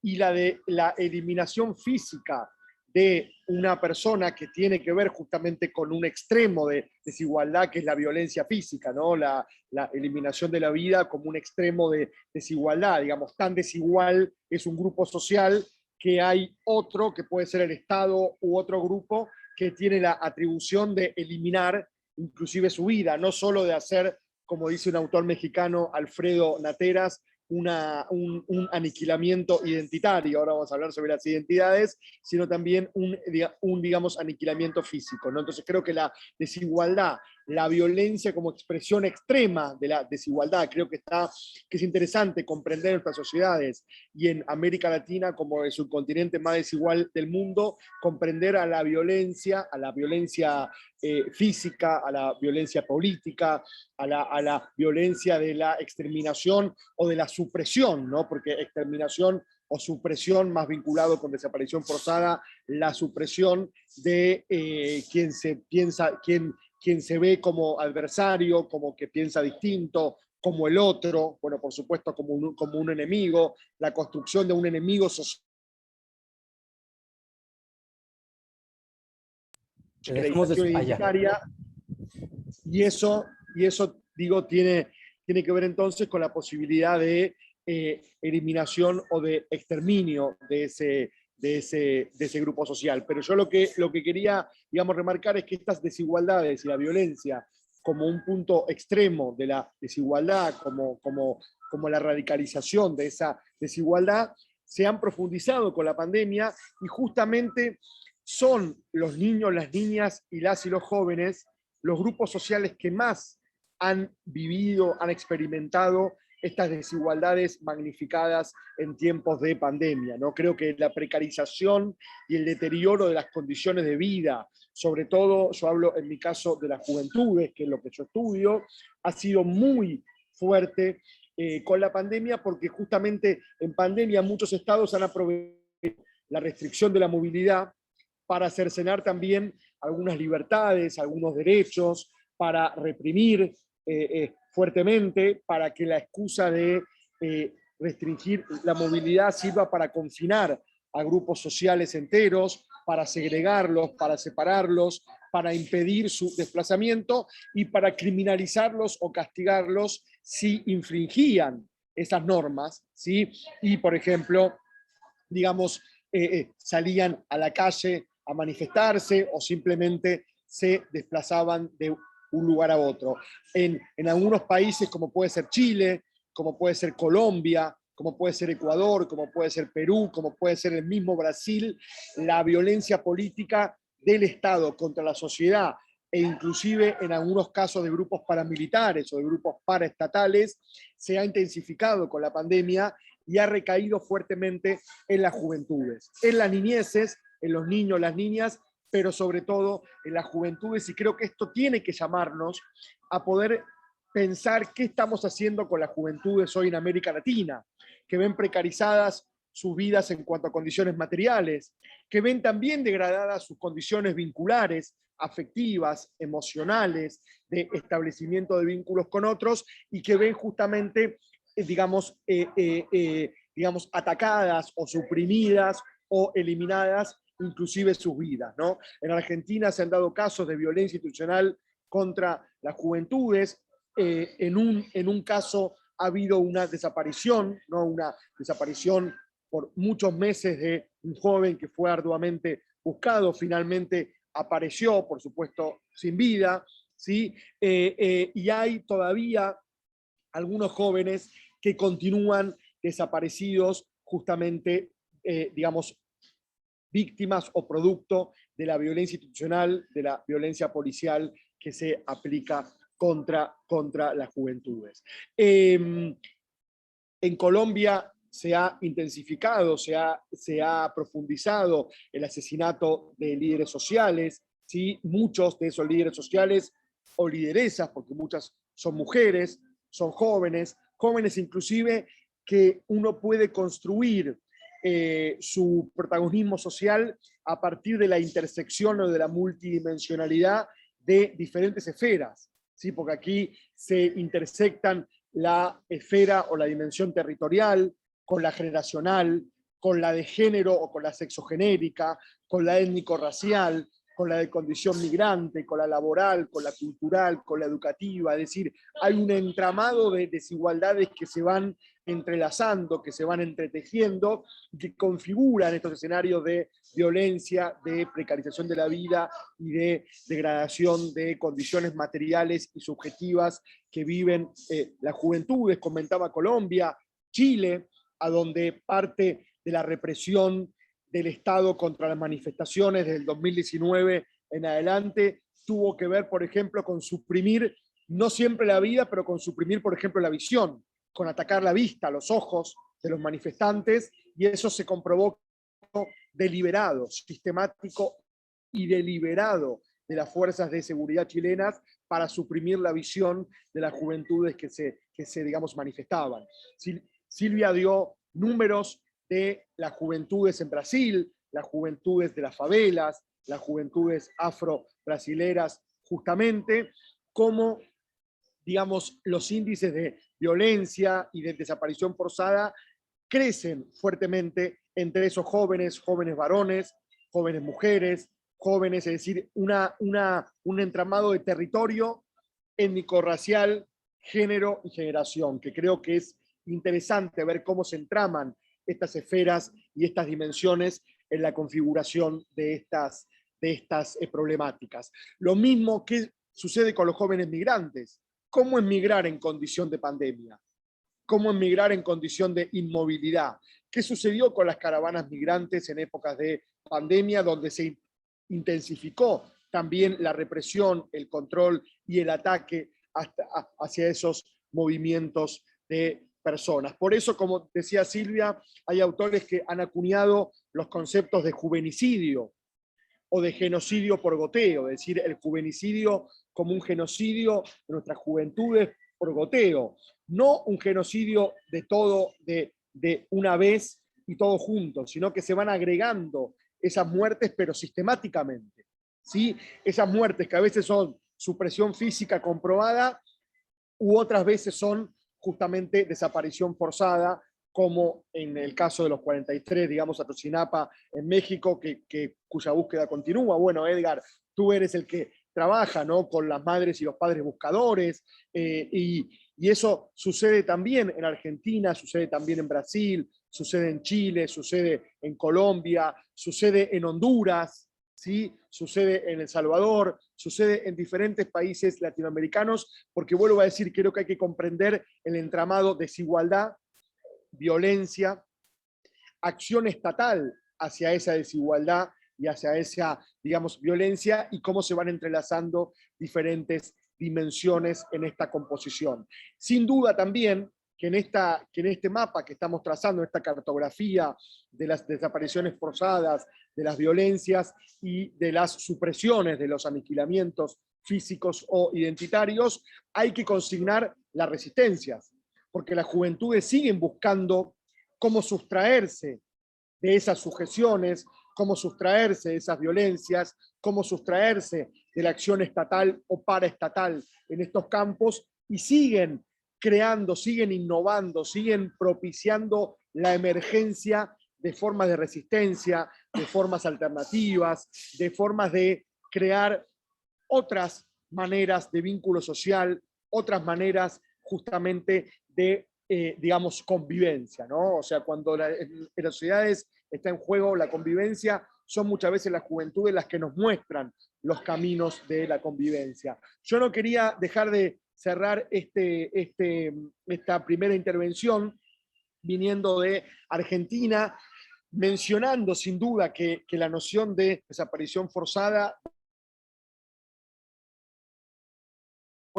y la de la eliminación física de una persona, que tiene que ver justamente con un extremo de desigualdad que es la violencia física, ¿no? La eliminación de la vida como un extremo de desigualdad, digamos, tan desigual es un grupo social que hay otro, que puede ser el Estado u otro grupo, que tiene la atribución de eliminar inclusive su vida, no solo de hacer, como dice un autor mexicano, Alfredo Nateras, un aniquilamiento identitario, ahora vamos a hablar sobre las identidades, sino también un digamos, aniquilamiento físico, ¿no? Entonces creo que la desigualdad la violencia como expresión extrema de la desigualdad. Creo que es interesante comprender en nuestras sociedades y en América Latina como el subcontinente más desigual del mundo, comprender a la violencia física, a la violencia política, a la violencia de la exterminación o de la supresión, ¿no? Porque exterminación o supresión más vinculado con desaparición forzada, la supresión de quien se ve como adversario, como que piensa distinto, como el otro, bueno, por supuesto como un enemigo, la construcción de un enemigo social. Identitaria, y eso digo, tiene que ver entonces con la posibilidad de eliminación o de exterminio de ese grupo social. Pero yo lo que quería, digamos, remarcar es que estas desigualdades y la violencia como un punto extremo de la desigualdad, como la radicalización de esa desigualdad, se han profundizado con la pandemia, y justamente son los niños, las niñas y los jóvenes los grupos sociales que más han vivido, han experimentado estas desigualdades magnificadas en tiempos de pandemia, ¿no? Creo que la precarización y el deterioro de las condiciones de vida, sobre todo, yo hablo en mi caso de las juventudes, que es lo que yo estudio, ha sido muy fuerte con la pandemia, porque justamente en pandemia muchos estados han aprovechado la restricción de la movilidad para cercenar también algunas libertades, algunos derechos, para reprimir fuertemente, para que la excusa de restringir la movilidad sirva para confinar a grupos sociales enteros, para segregarlos, para separarlos, para impedir su desplazamiento y para criminalizarlos o castigarlos si infringían esas normas, ¿sí? Y, por ejemplo, digamos, salían a la calle a manifestarse o simplemente se desplazaban de un lugar a otro. En algunos países, como puede ser Chile, como puede ser Colombia, como puede ser Ecuador, como puede ser Perú, como puede ser el mismo Brasil, la violencia política del Estado contra la sociedad, e inclusive en algunos casos de grupos paramilitares o de grupos paraestatales, se ha intensificado con la pandemia y ha recaído fuertemente en las juventudes, en las niñeces, en los niños, las niñas, pero sobre todo en las juventudes, y creo que esto tiene que llamarnos a poder pensar qué estamos haciendo con las juventudes hoy en América Latina, que ven precarizadas sus vidas en cuanto a condiciones materiales, que ven también degradadas sus condiciones vinculares, afectivas, emocionales, de establecimiento de vínculos con otros, y que ven justamente, digamos, atacadas o suprimidas o eliminadas inclusive sus vidas, ¿no? En Argentina se han dado casos de violencia institucional contra las juventudes. En un caso ha habido una desaparición, ¿no? Una desaparición por muchos meses de un joven que fue arduamente buscado, finalmente apareció, por supuesto, sin vida, ¿sí? Y hay todavía algunos jóvenes que continúan desaparecidos justamente, digamos, víctimas o producto de la violencia institucional, de la violencia policial que se aplica contra las juventudes. En Colombia se ha intensificado, se ha profundizado el asesinato de líderes sociales, ¿sí? Muchos de esos líderes sociales o lideresas, porque muchas son mujeres, son jóvenes inclusive, que uno puede construir su protagonismo social a partir de la intersección o de la multidimensionalidad de diferentes esferas, ¿sí? Porque aquí se intersectan la esfera o la dimensión territorial con la generacional, con la de género o con la sexogenérica, con la étnico-racial, con la de condición migrante, con la laboral, con la cultural, con la educativa. Es decir, hay un entramado de desigualdades que se van entrelazando, que se van entretejiendo, que configuran estos escenarios de violencia, de precarización de la vida y de degradación de condiciones materiales y subjetivas que viven las juventudes. Comentaba Colombia, Chile, a donde parte de la represión del Estado contra las manifestaciones del 2019 en adelante tuvo que ver, por ejemplo, con suprimir, no siempre la vida, pero con suprimir, por ejemplo, la visión, con atacar la vista, los ojos de los manifestantes, y eso se comprobó deliberado, sistemático y deliberado de las fuerzas de seguridad chilenas para suprimir la visión de las juventudes que se digamos, manifestaban. Silvia dio números de las juventudes en Brasil, las juventudes de las favelas, las juventudes afro-brasileras, justamente como, digamos, los índices de violencia y de desaparición forzada crecen fuertemente entre esos jóvenes, jóvenes varones, jóvenes mujeres, jóvenes, es decir, un entramado de territorio étnico-racial, género y generación, que creo que es interesante ver cómo se entraman estas esferas y estas dimensiones en la configuración de estas problemáticas. Lo mismo que sucede con los jóvenes migrantes. ¿Cómo emigrar en condición de pandemia? ¿Cómo emigrar en condición de inmovilidad? ¿Qué sucedió con las caravanas migrantes en épocas de pandemia, donde se intensificó también la represión, el control y el ataque hacia esos movimientos de personas? Por eso, como decía Silvia, hay autores que han acuñado los conceptos de juvenicidio o de genocidio por goteo, es decir, el juvenicidio como un genocidio de nuestras juventudes por goteo, no un genocidio de todo, de una vez y todo junto, sino que se van agregando esas muertes, pero sistemáticamente, ¿sí? Esas muertes que a veces son supresión física comprobada, u otras veces son justamente desaparición forzada, como en el caso de los 43, digamos, Atocinapa, en México, cuya búsqueda continúa. Bueno, Edgar, tú eres el que trabaja, ¿no?, con las madres y los padres buscadores, y eso sucede también en Argentina, sucede también en Brasil, sucede en Chile, sucede en Colombia, sucede en Honduras, ¿sí? Sucede en El Salvador, sucede en diferentes países latinoamericanos, porque vuelvo a decir, creo que hay que comprender el entramado de desigualdad, violencia, acción estatal hacia esa desigualdad y hacia esa, digamos, violencia, y cómo se van entrelazando diferentes dimensiones en esta composición. Sin duda también que en este mapa que estamos trazando, esta cartografía de las desapariciones forzadas, de las violencias y de las supresiones, de los aniquilamientos físicos o identitarios, hay que consignar las resistencias, porque las juventudes siguen buscando cómo sustraerse de esas sujeciones, cómo sustraerse de esas violencias, cómo sustraerse de la acción estatal o paraestatal en estos campos, y siguen creando, siguen innovando, siguen propiciando la emergencia de formas de resistencia, de formas alternativas, de formas de crear otras maneras de vínculo social, otras maneras justamente de, digamos, convivencia, ¿no? O sea, cuando en las sociedades está en juego la convivencia, son muchas veces las juventudes las que nos muestran los caminos de la convivencia. Yo no quería dejar de cerrar esta primera intervención viniendo de Argentina, mencionando sin duda que la noción de desaparición forzada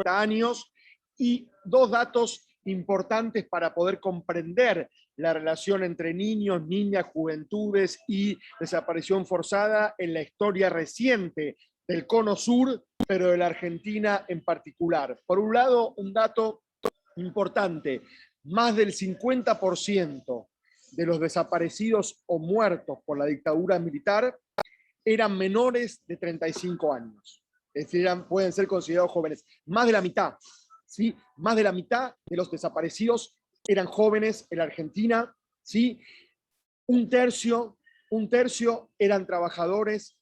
años, y dos datos importantes para poder comprender la relación entre niños, niñas, juventudes y desaparición forzada en la historia reciente del Cono Sur, pero de la Argentina en particular. Por un lado, un dato importante: más del 50% de los desaparecidos o muertos por la dictadura militar eran menores de 35 años. Es decir, pueden ser considerados jóvenes. Más de la mitad, ¿sí? Más de la mitad de los desaparecidos eran jóvenes en la Argentina, ¿sí? Un tercio eran trabajadores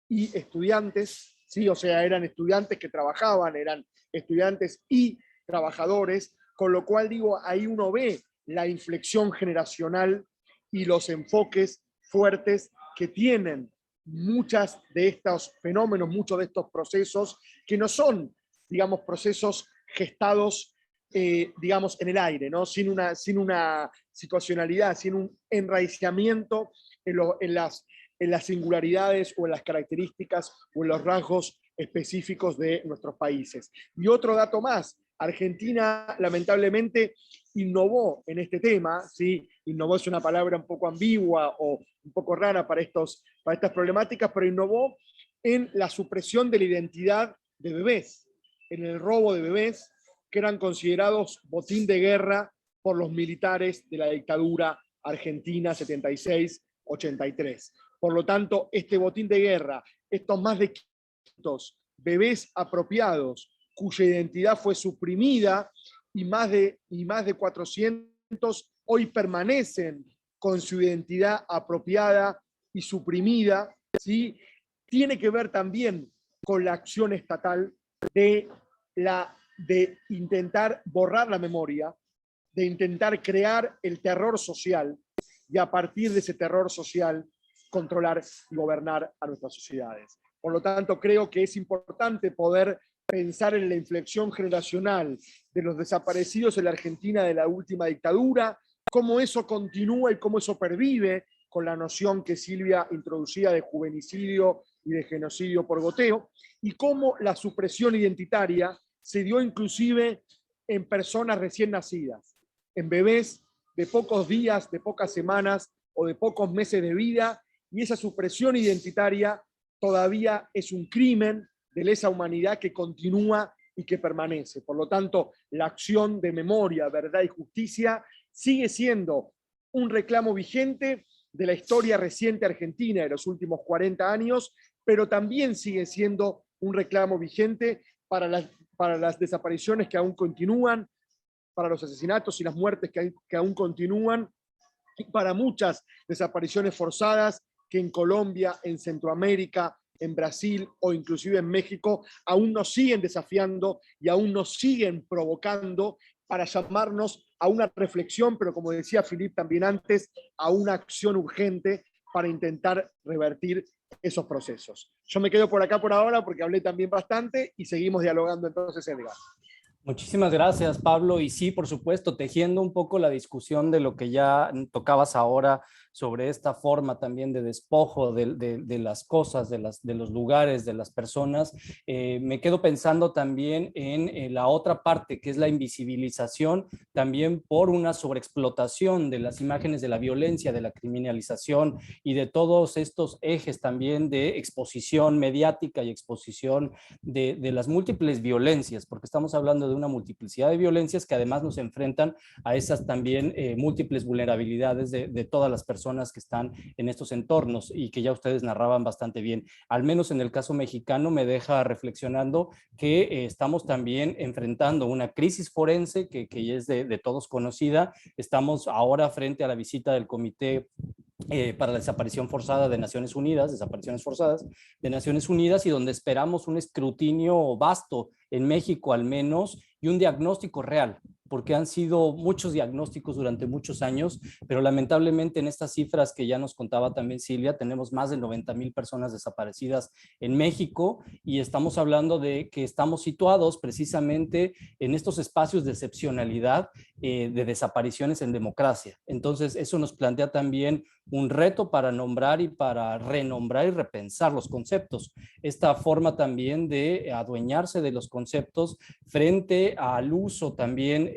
y estudiantes, ¿sí? O sea, eran estudiantes que trabajaban, eran estudiantes y trabajadores, con lo cual digo, ahí uno ve la inflexión generacional y los enfoques fuertes que tienen muchas de estos fenómenos, muchos de estos procesos, que no son, digamos, procesos gestados, digamos, en el aire, ¿no? Sin una situacionalidad, sin un enraizamiento en las singularidades o en las características o en los rasgos específicos de nuestros países. Y otro dato más, Argentina lamentablemente innovó en este tema, ¿sí? Innovó es una palabra un poco ambigua o un poco rara para estas problemáticas, pero innovó en la supresión de la identidad de bebés, en el robo de bebés, que eran considerados botín de guerra por los militares de la dictadura argentina 76-83. Por lo tanto, este botín de guerra, estos más de 500 bebés apropiados, cuya identidad fue suprimida, y más de 400 hoy permanecen con su identidad apropiada y suprimida, ¿sí? Tiene que ver también con la acción estatal de intentar borrar la memoria, de intentar crear el terror social y a partir de ese terror social controlar y gobernar a nuestras sociedades. Por lo tanto, creo que es importante poder pensar en la inflexión generacional de los desaparecidos en la Argentina de la última dictadura, cómo eso continúa y cómo eso pervive con la noción que Silvia introducía de juvenicidio y de genocidio por goteo, y cómo la supresión identitaria se dio inclusive en personas recién nacidas, en bebés de pocos días, de pocas semanas o de pocos meses de vida, y esa supresión identitaria todavía es un crimen de lesa humanidad que continúa y que permanece. Por lo tanto, la acción de memoria, verdad y justicia sigue siendo un reclamo vigente de la historia reciente argentina de los últimos 40 años, pero también sigue siendo un reclamo vigente para las desapariciones que aún continúan, para los asesinatos y las muertes que aún continúan, y para muchas desapariciones forzadas que en Colombia, en Centroamérica, en Brasil o inclusive en México aún nos siguen desafiando y aún nos siguen provocando para llamarnos a una reflexión, pero como decía Philippe también antes, a una acción urgente para intentar revertir esos procesos. Yo me quedo por acá por ahora porque hablé también bastante y seguimos dialogando entonces, Edgar. Muchísimas gracias, Pablo. Y sí, por supuesto, tejiendo un poco la discusión de lo que ya tocabas ahora sobre esta forma también de despojo de las cosas, de los lugares, de las personas, me quedo pensando también en la otra parte, que es la invisibilización, también por una sobreexplotación de las imágenes de la violencia, de la criminalización y de todos estos ejes también de exposición mediática y exposición de las múltiples violencias, porque estamos hablando de una multiplicidad de violencias que además nos enfrentan a esas también múltiples vulnerabilidades de todas las personas que están en estos entornos y que ya ustedes narraban bastante bien. Al menos en el caso mexicano me deja reflexionando que estamos también enfrentando una crisis forense que ya es de todos conocida. Estamos ahora frente a la visita del Comité para la desaparición forzada de Naciones Unidas, desapariciones forzadas de Naciones Unidas, y donde esperamos un escrutinio vasto en México al menos y un diagnóstico real, porque han sido muchos diagnósticos durante muchos años, pero lamentablemente en estas cifras que ya nos contaba también Silvia, tenemos más de 90,000 personas desaparecidas en México y estamos hablando de que estamos situados precisamente en estos espacios de excepcionalidad de desapariciones en democracia. Entonces eso nos plantea también un reto para nombrar y para renombrar y repensar los conceptos. Esta forma también de adueñarse de los conceptos frente al uso también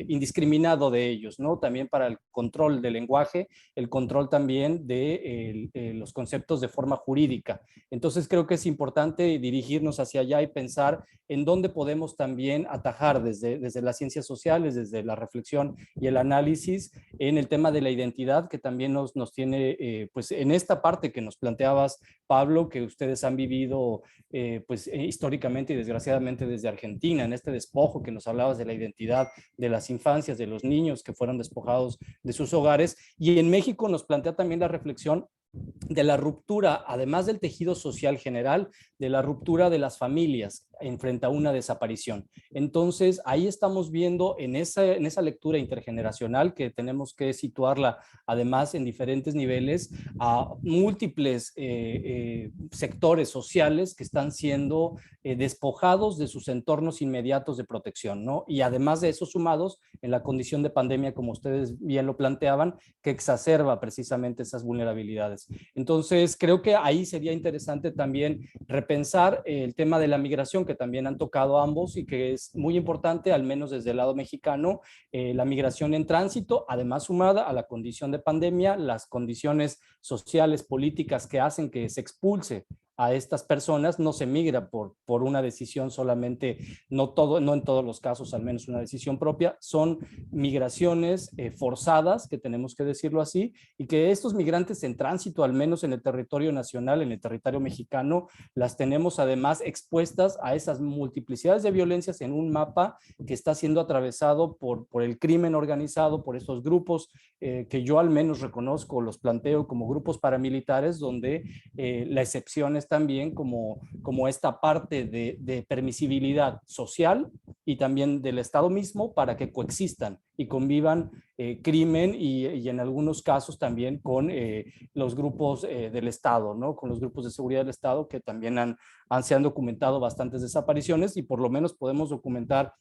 indiscriminado de ellos, ¿no? También para el control del lenguaje, el control también de los conceptos de forma jurídica. Entonces creo que es importante dirigirnos hacia allá y pensar en dónde podemos también atajar desde las ciencias sociales, desde la reflexión y el análisis en el tema de la identidad, que también nos tiene, pues en esta parte que nos planteabas, Pablo, que ustedes han vivido históricamente y desgraciadamente desde Argentina, en este despojo que nos hablabas de la identidad de las infancias, de los niños que fueron despojados de sus hogares, y en México nos plantea también la reflexión de la ruptura, además del tejido social general, de la ruptura de las familias. frente a una desaparición. Entonces, ahí estamos viendo en esa lectura intergeneracional, que tenemos que situarla además en diferentes niveles, a múltiples sectores sociales que están siendo despojados de sus entornos inmediatos de protección, ¿no? Y además de eso, sumados en la condición de pandemia, como ustedes bien lo planteaban, que exacerba precisamente esas vulnerabilidades. Entonces, creo que ahí sería interesante también repensar el tema de la migración, que también han tocado ambos y que es muy importante, al menos desde el lado mexicano, la migración en tránsito, además sumada a la condición de pandemia, las condiciones sociales, políticas que hacen que se expulse a estas personas, no se migra por una decisión solamente, no en todos los casos, al menos una decisión propia, son migraciones forzadas, que tenemos que decirlo así, y que estos migrantes en tránsito, al menos en el territorio nacional, en el territorio mexicano, las tenemos además expuestas a esas multiplicidades de violencias en un mapa que está siendo atravesado por el crimen organizado, por estos grupos que yo al menos reconozco, los planteo como grupos paramilitares, donde la excepción es también como esta parte de permisibilidad social y también del Estado mismo para que coexistan y convivan crimen y en algunos casos también con los grupos del Estado, ¿no? Con los grupos de seguridad del Estado, que también se han documentado bastantes desapariciones, y por lo menos podemos documentar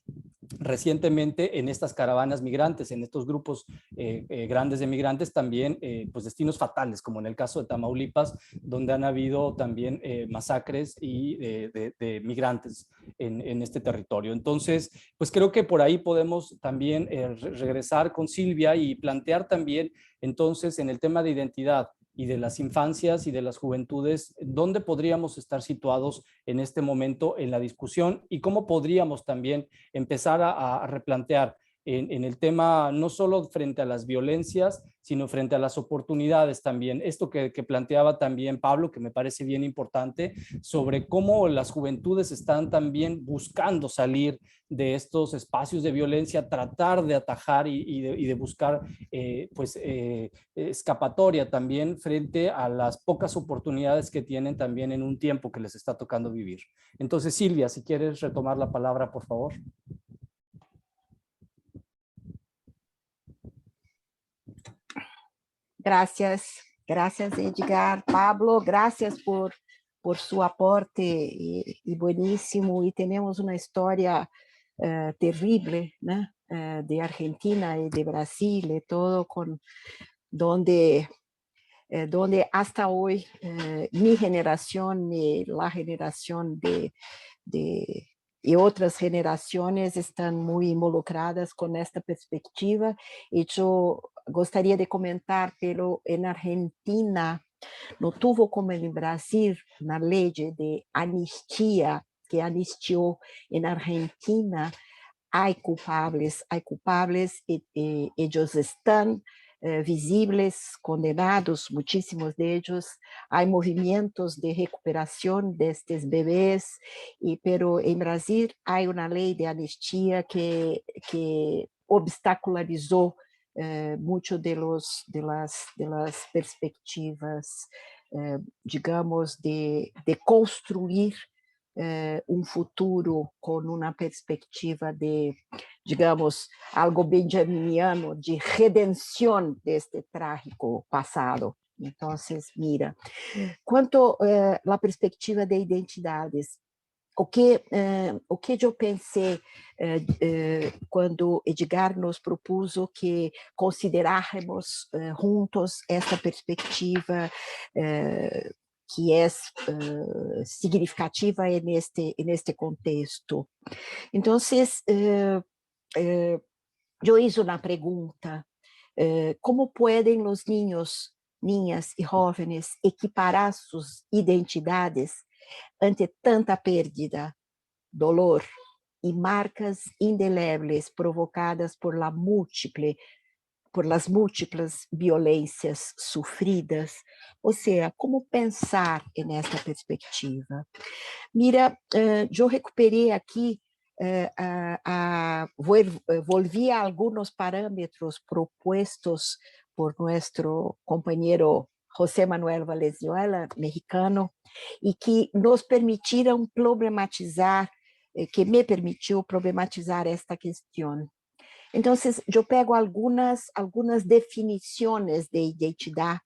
recientemente en estas caravanas migrantes, en estos grupos grandes de migrantes, también pues destinos fatales, como en el caso de Tamaulipas, donde han habido también masacres de migrantes en este territorio. Entonces, pues creo que por ahí podemos también regresar con Silvia y plantear también entonces en el tema de identidad y de las infancias y de las juventudes, ¿dónde podríamos estar situados en este momento en la discusión y cómo podríamos también empezar a replantear en el tema, no solo frente a las violencias, sino frente a las oportunidades también? Esto que planteaba también Pablo, que me parece bien importante, sobre cómo las juventudes están también buscando salir de estos espacios de violencia, tratar de atajar y de buscar escapatoria también frente a las pocas oportunidades que tienen también en un tiempo que les está tocando vivir. Entonces, Silvia, si quieres retomar la palabra, por favor. Gracias, gracias Edgar. Pablo, gracias por su aporte y buenísimo. Y tenemos una historia terrible, ¿no? De Argentina y de Brasil y todo, donde hasta hoy mi generación y la generación y otras generaciones están muy involucradas con esta perspectiva. Y yo gostaria de comentar, pero en Argentina no tuvo como en Brasil una ley de anistia que anistió en Argentina. Hay culpables y ellos están visibles, condenados, muchísimos de ellos. Hay movimientos de recuperación de estos bebés, pero en Brasil hay una ley de amnistía que obstacularizó mucho de las perspectivas, digamos, de construir un futuro con una perspectiva de, digamos, algo benjaminiano, de redención de este trágico pasado. Entonces, mira, quanto à perspectiva de identidades, o que eu pensei quando Edgar nos propuso que consideráramos juntos essa perspectiva que é significativa neste contexto. Então, eu hice uma pergunta: como podem os niños, niñas e jóvenes equiparar suas identidades ante tanta pérdida, dolor e marcas indeléveis provocadas por las múltiples violências sofridas? Ou seja, como pensar nessa perspectiva? Mira, eu recuperei aqui, volví a alguns parâmetros propostos por nosso companheiro José Manuel Valenzuela, mexicano, e que nos permitiram problematizar que me permitiu problematizar esta questão. Então, eu pego algumas definições de identidade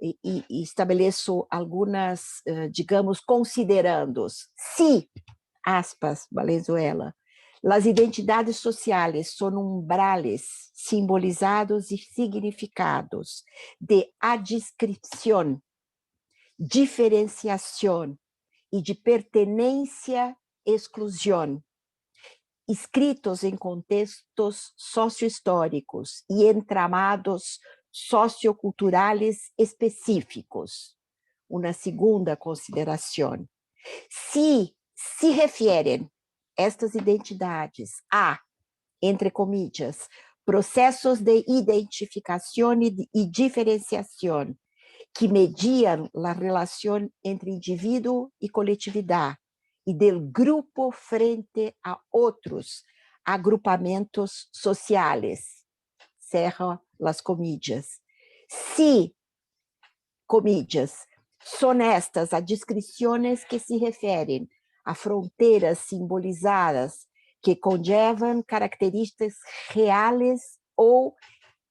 e estabeleço algumas, digamos, considerandos. Se, aspas, Valenzuela, as identidades sociais são umbrales simbolizados e significados de adscripção, diferenciação e de pertenência-exclusão, escritos em contextos sociohistóricos e entramados socioculturais específicos. Uma segunda consideração. Se referem estas identidades a, entre comillas, processos de identificação e diferenciação que mediam a relação entre indivíduo e coletividade e del grupo frente a outros agrupamentos sociais. Cerra las comillas. Se, comillas, são estas as descrições que se referem a fronteiras simbolizadas que conllevam características reais ou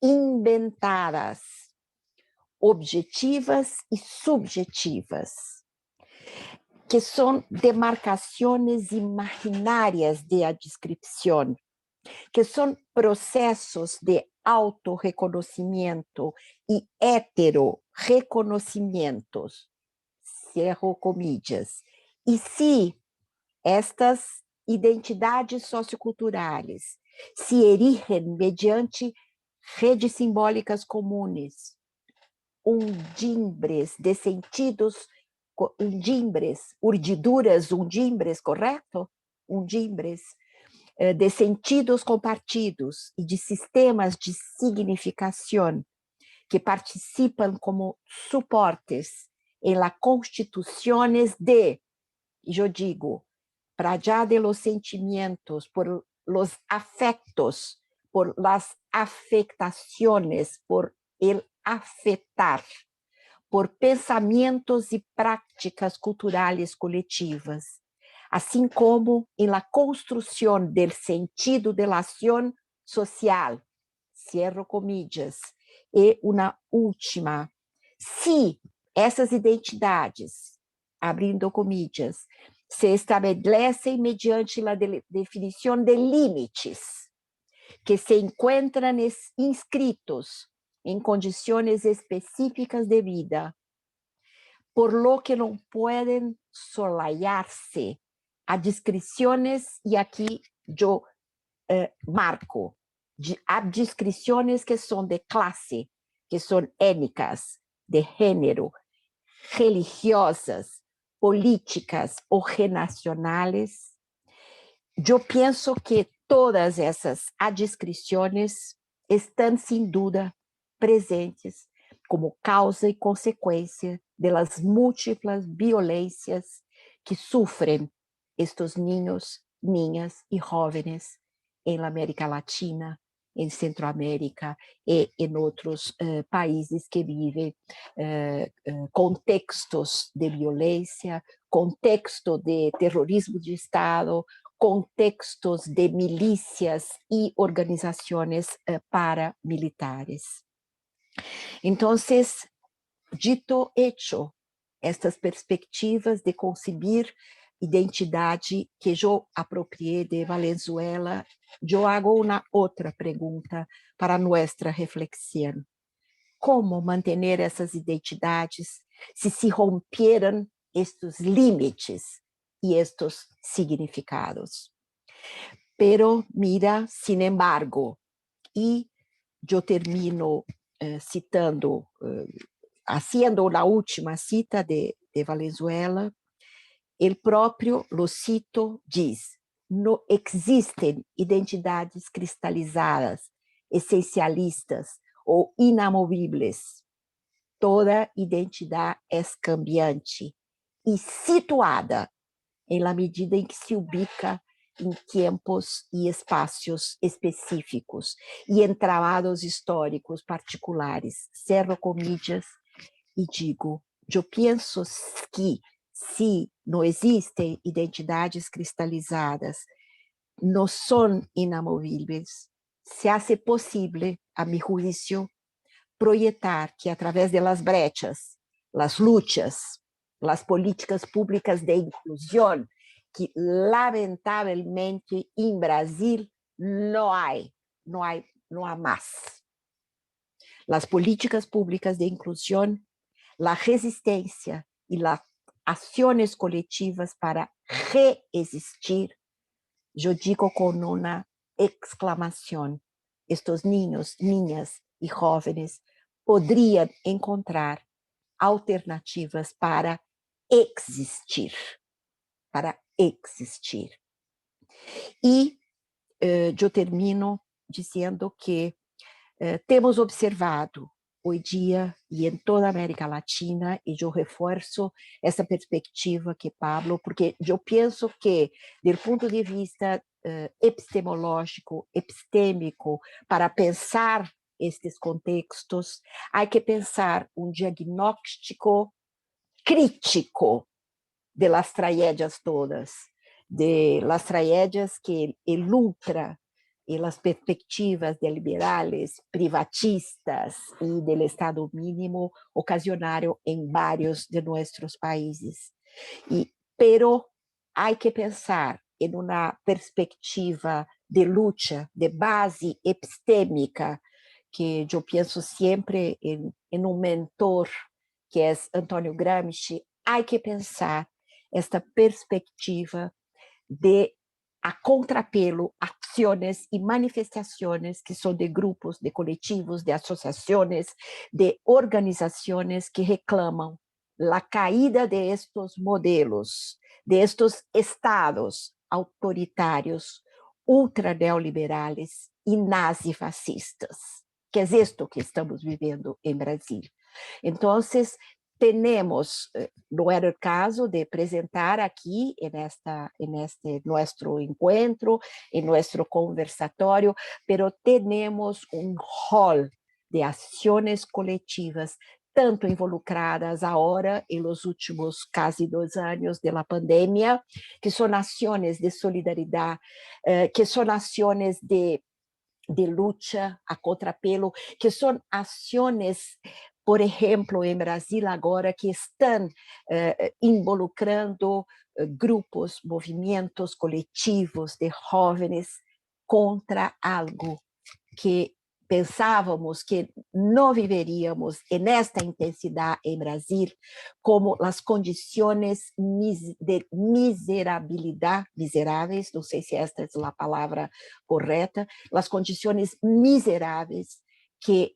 inventadas, objetivas e subjetivas, que são demarcações imaginárias de adscrição, que são processos de autorreconhecimento e heterorreconhecimentos, cerro comillas. E se estas identidades socioculturais se erigem mediante redes simbólicas comunes, undimbres de sentidos, urdiduras, correto? Undimbres de sentidos compartidos e de sistemas de significação que participam como suportes em las constituciones de, eu digo, para allá de los sentimientos, por los afectos, por las afectaciones, por el afetar, por pensamentos e práticas culturais coletivas, assim como em la construção del sentido de la acción social, cierro comillas, e uma última, se essas identidades, abrindo comillas, se estabelecem mediante a definição de limites que se encontram inscritos em condições específicas de vida, por lo que não podem solayar-se a descrições, e aqui eu marco, a descrições que são de classe, que são étnicas, de gênero, religiosas, políticas ou renacionais. Eu penso que todas essas adscrições estão, sem dúvida, presentes como causa e consequência das múltiplas violências que sofrem estes niños, niñas e jovens em América Latina, em Centroamérica e em outros países que vivem contextos de violência, contexto de terrorismo de Estado, contextos de milícias e organizações paramilitares. Então, dito hecho, estas perspectivas de concebir identidade que eu apropriei de Valenzuela, eu hago uma outra pergunta para nossa reflexão. Como manter essas identidades se romperam estes limites e estes significados? Pero mira, sin embargo, e eu termino citando, haciendo a última cita de Valenzuela, ele próprio, lo cito, diz: não existem identidades cristalizadas, essencialistas ou inamovíveis. Toda identidade é cambiante e situada em la medida em que se ubica em tempos e espaços específicos e em trabalhos históricos particulares. Cerro comillas e digo, eu penso que se não existem identidades cristalizadas, não são inamovíveis, se hace possível, a mi juicio, proyectar que a través de las brechas, las luchas, las políticas públicas de inclusión, que lamentablemente en Brasil no hay más. Las políticas públicas de inclusión, la resistencia y las acciones colectivas para reexistir, yo digo con una exclamación, estos niños, niñas y jóvenes podrían encontrar alternativas para existir, para existir. E eu termino dizendo que temos observado hoje dia e em toda a América Latina, e eu reforço essa perspectiva que Pablo, porque eu penso que, do ponto de vista epistemológico, epistêmico, para pensar estes contextos, há que pensar um diagnóstico crítico de las tragédias todas, de las tragédias que el ultra y las perspectivas de liberales, privatistas y del Estado mínimo ocasionaron en varios de nuestros países. Pero hay que pensar en una perspectiva de lucha, de base epistémica, que yo pienso siempre en un mentor que es Antônio Gramsci. Hay que pensar esta perspectiva de a contrapelo acciones y manifestaciones que son de grupos, de colectivos, de asociaciones, de organizaciones que reclaman la caída de estos modelos, de estos estados autoritarios, ultraneoliberales y nazifascistas, que es esto que estamos viviendo en Brasil. Entonces, tenemos, no era el caso de presentar aquí en este nuestro encuentro, en nuestro conversatorio, pero tenemos un hall de acciones colectivas, tanto involucradas ahora en los últimos casi 2 años de la pandemia, que son acciones de solidaridad, que son acciones de lucha a contrapelo, que son acciones, por ejemplo, en Brasil agora, que están involucrando grupos, movimientos colectivos de jóvenes contra algo que pensávamos que no viveríamos en esta intensidad en Brasil, como las condiciones de miserabilidad, miserables, no sé si esta es la palabra correcta, las condiciones miserables que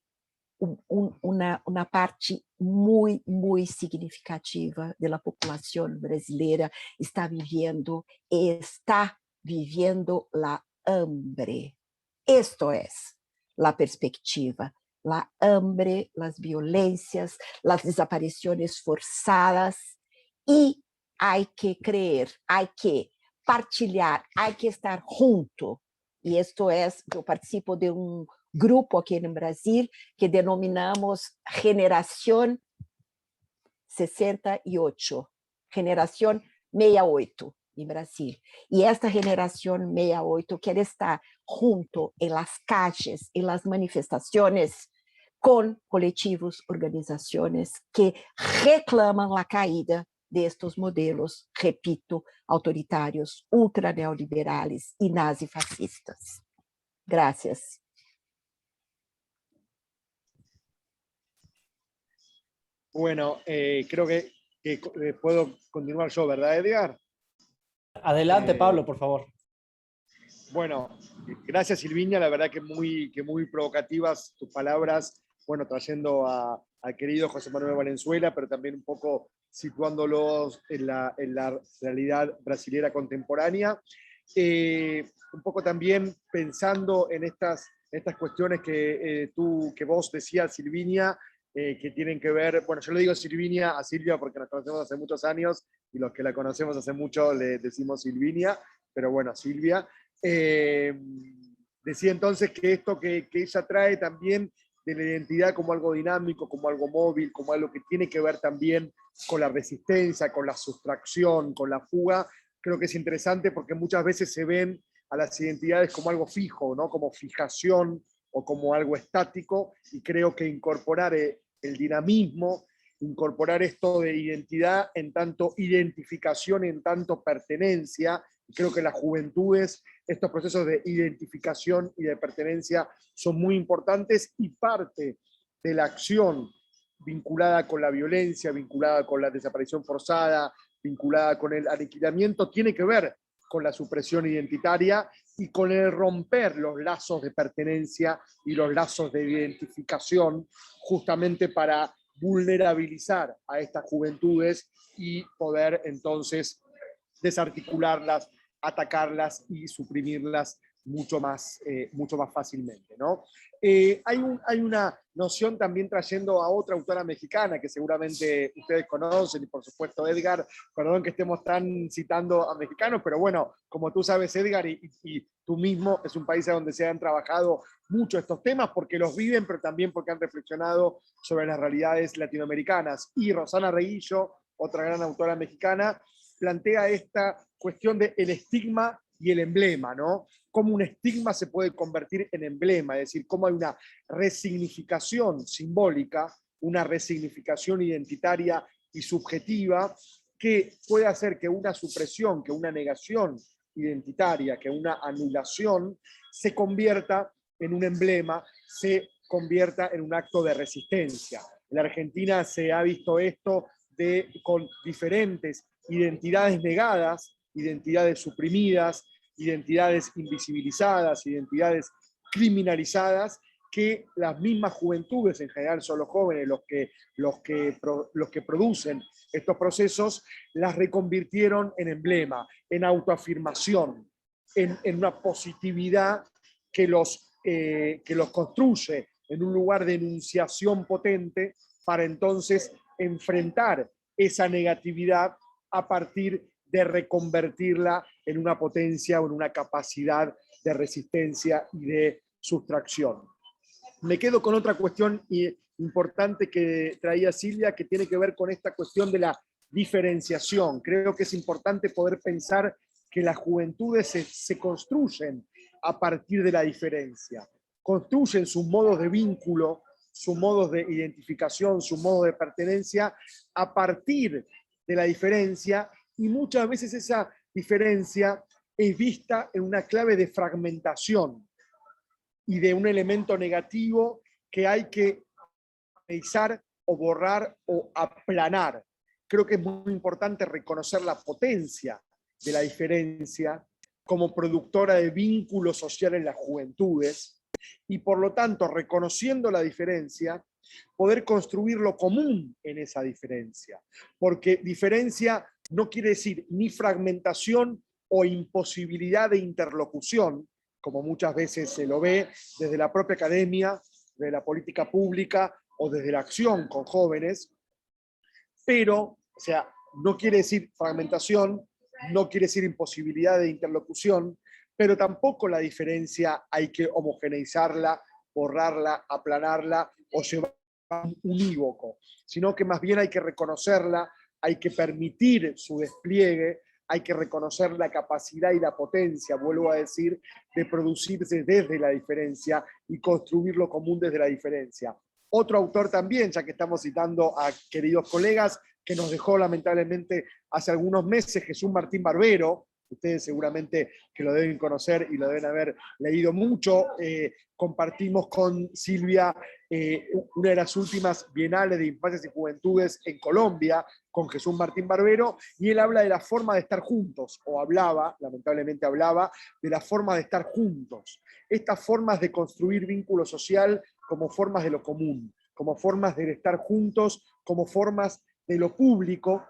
una parte muy, muy significativa de la población brasileira está viviendo la hambre. Esto es la perspectiva, la hambre, las violencias, las desapariciones forzadas, y hay que creer, hay que partilhar, hay que estar junto. Y esto es, yo participo de un grupo aquí en Brasil que denominamos Generación 68, Generación 68 en Brasil. Y esta generación 68 quiere estar junto en las calles, en las manifestaciones, con colectivos, organizaciones que reclaman la caída de estos modelos, repito, autoritarios, ultraneoliberales y nazifascistas. Gracias. Bueno, creo que puedo continuar yo, ¿verdad, Edgar? Adelante, Pablo, por favor. Bueno, gracias, Silvinia. La verdad que muy provocativas tus palabras, bueno, trayendo al querido José Manuel Valenzuela, pero también un poco situándolos en la realidad brasilera contemporánea. Un poco también pensando en estas cuestiones que vos decías, Silvinia, que tienen que ver, bueno, yo le digo Silvinia a Silvia porque nos conocemos hace muchos años y los que la conocemos hace mucho le decimos Silvinia, pero bueno, Silvia. Decía entonces que esto que ella trae también de la identidad como algo dinámico, como algo móvil, como algo que tiene que ver también con la resistencia, con la sustracción, con la fuga, creo que es interesante porque muchas veces se ven a las identidades como algo fijo, ¿no? Como fijación o como algo estático, y creo que incorporar el dinamismo, incorporar esto de identidad en tanto identificación, en tanto pertenencia. Creo que las juventudes, estos procesos de identificación y de pertenencia son muy importantes, y parte de la acción vinculada con la violencia, vinculada con la desaparición forzada, vinculada con el aniquilamiento, tiene que ver con la supresión identitaria y con el romper los lazos de pertenencia y los lazos de identificación, justamente para vulnerabilizar a estas juventudes y poder entonces desarticularlas, atacarlas y suprimirlas mucho más fácilmente, ¿no? Hay una noción también, trayendo a otra autora mexicana que seguramente ustedes conocen, y por supuesto Edgar, perdón que estemos tan citando a mexicanos, pero bueno, como tú sabes, Edgar, y tú mismo, es un país donde se han trabajado mucho estos temas porque los viven, pero también porque han reflexionado sobre las realidades latinoamericanas. Y Rosana Reguillo, otra gran autora mexicana, plantea esta cuestión del estigma y el emblema, ¿no? Cómo un estigma se puede convertir en emblema, es decir, cómo hay una resignificación simbólica, una resignificación identitaria y subjetiva que puede hacer que una supresión, que una negación identitaria, que una anulación se convierta en un emblema, se convierta en un acto de resistencia. En la Argentina se ha visto esto con diferentes identidades negadas, identidades suprimidas, identidades invisibilizadas, identidades criminalizadas, que las mismas juventudes, en general son los jóvenes los que producen estos procesos, las reconvirtieron en emblema, en autoafirmación, en una positividad que los construye en un lugar de enunciación potente para entonces enfrentar esa negatividad a partir de reconvertirla en una potencia o en una capacidad de resistencia y de sustracción. Me quedo con otra cuestión importante que traía Silvia, que tiene que ver con esta cuestión de la diferenciación. Creo que es importante poder pensar que las juventudes se construyen a partir de la diferencia. Construyen sus modos de vínculo, sus modos de identificación, sus modos de pertenencia a partir de la diferencia, y muchas veces esa diferencia es vista en una clave de fragmentación y de un elemento negativo que hay que analizar o borrar o aplanar. Creo que es muy importante reconocer la potencia de la diferencia como productora de vínculo social en las juventudes, y por lo tanto, reconociendo la diferencia, poder construir lo común en esa diferencia. Porque diferencia no quiere decir ni fragmentación o imposibilidad de interlocución, como muchas veces se lo ve desde la propia academia, desde la política pública o desde la acción con jóvenes, pero, o sea, no quiere decir fragmentación, no quiere decir imposibilidad de interlocución, pero tampoco la diferencia hay que homogeneizarla, borrarla, aplanarla o llevarla a un unívoco, sino que más bien hay que reconocerla, hay que permitir su despliegue, hay que reconocer la capacidad y la potencia, vuelvo a decir, de producirse desde la diferencia y construir lo común desde la diferencia. Otro autor también, ya que estamos citando a queridos colegas, que nos dejó lamentablemente hace algunos meses, Jesús Martín Barbero. Ustedes seguramente que lo deben conocer y lo deben haber leído mucho. Compartimos con Silvia una de las últimas bienales de infancias y juventudes en Colombia, con Jesús Martín Barbero, y él habla de la forma de estar juntos, o lamentablemente hablaba, de la forma de estar juntos. Estas formas de construir vínculo social como formas de lo común, como formas de estar juntos, como formas de lo público,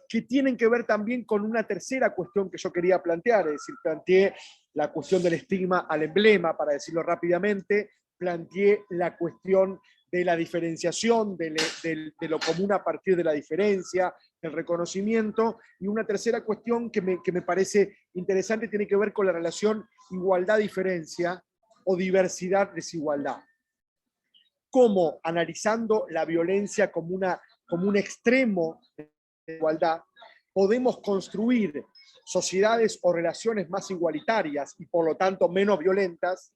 que tienen que ver también con una tercera cuestión que yo quería plantear, es decir, planteé la cuestión del estigma al emblema, para decirlo rápidamente, planteé la cuestión de la diferenciación, de lo común a partir de la diferencia, el reconocimiento, y una tercera cuestión que me parece interesante tiene que ver con la relación igualdad-diferencia o diversidad-desigualdad. cómo analizando la violencia como un extremo de igualdad, podemos construir sociedades o relaciones más igualitarias y por lo tanto menos violentas,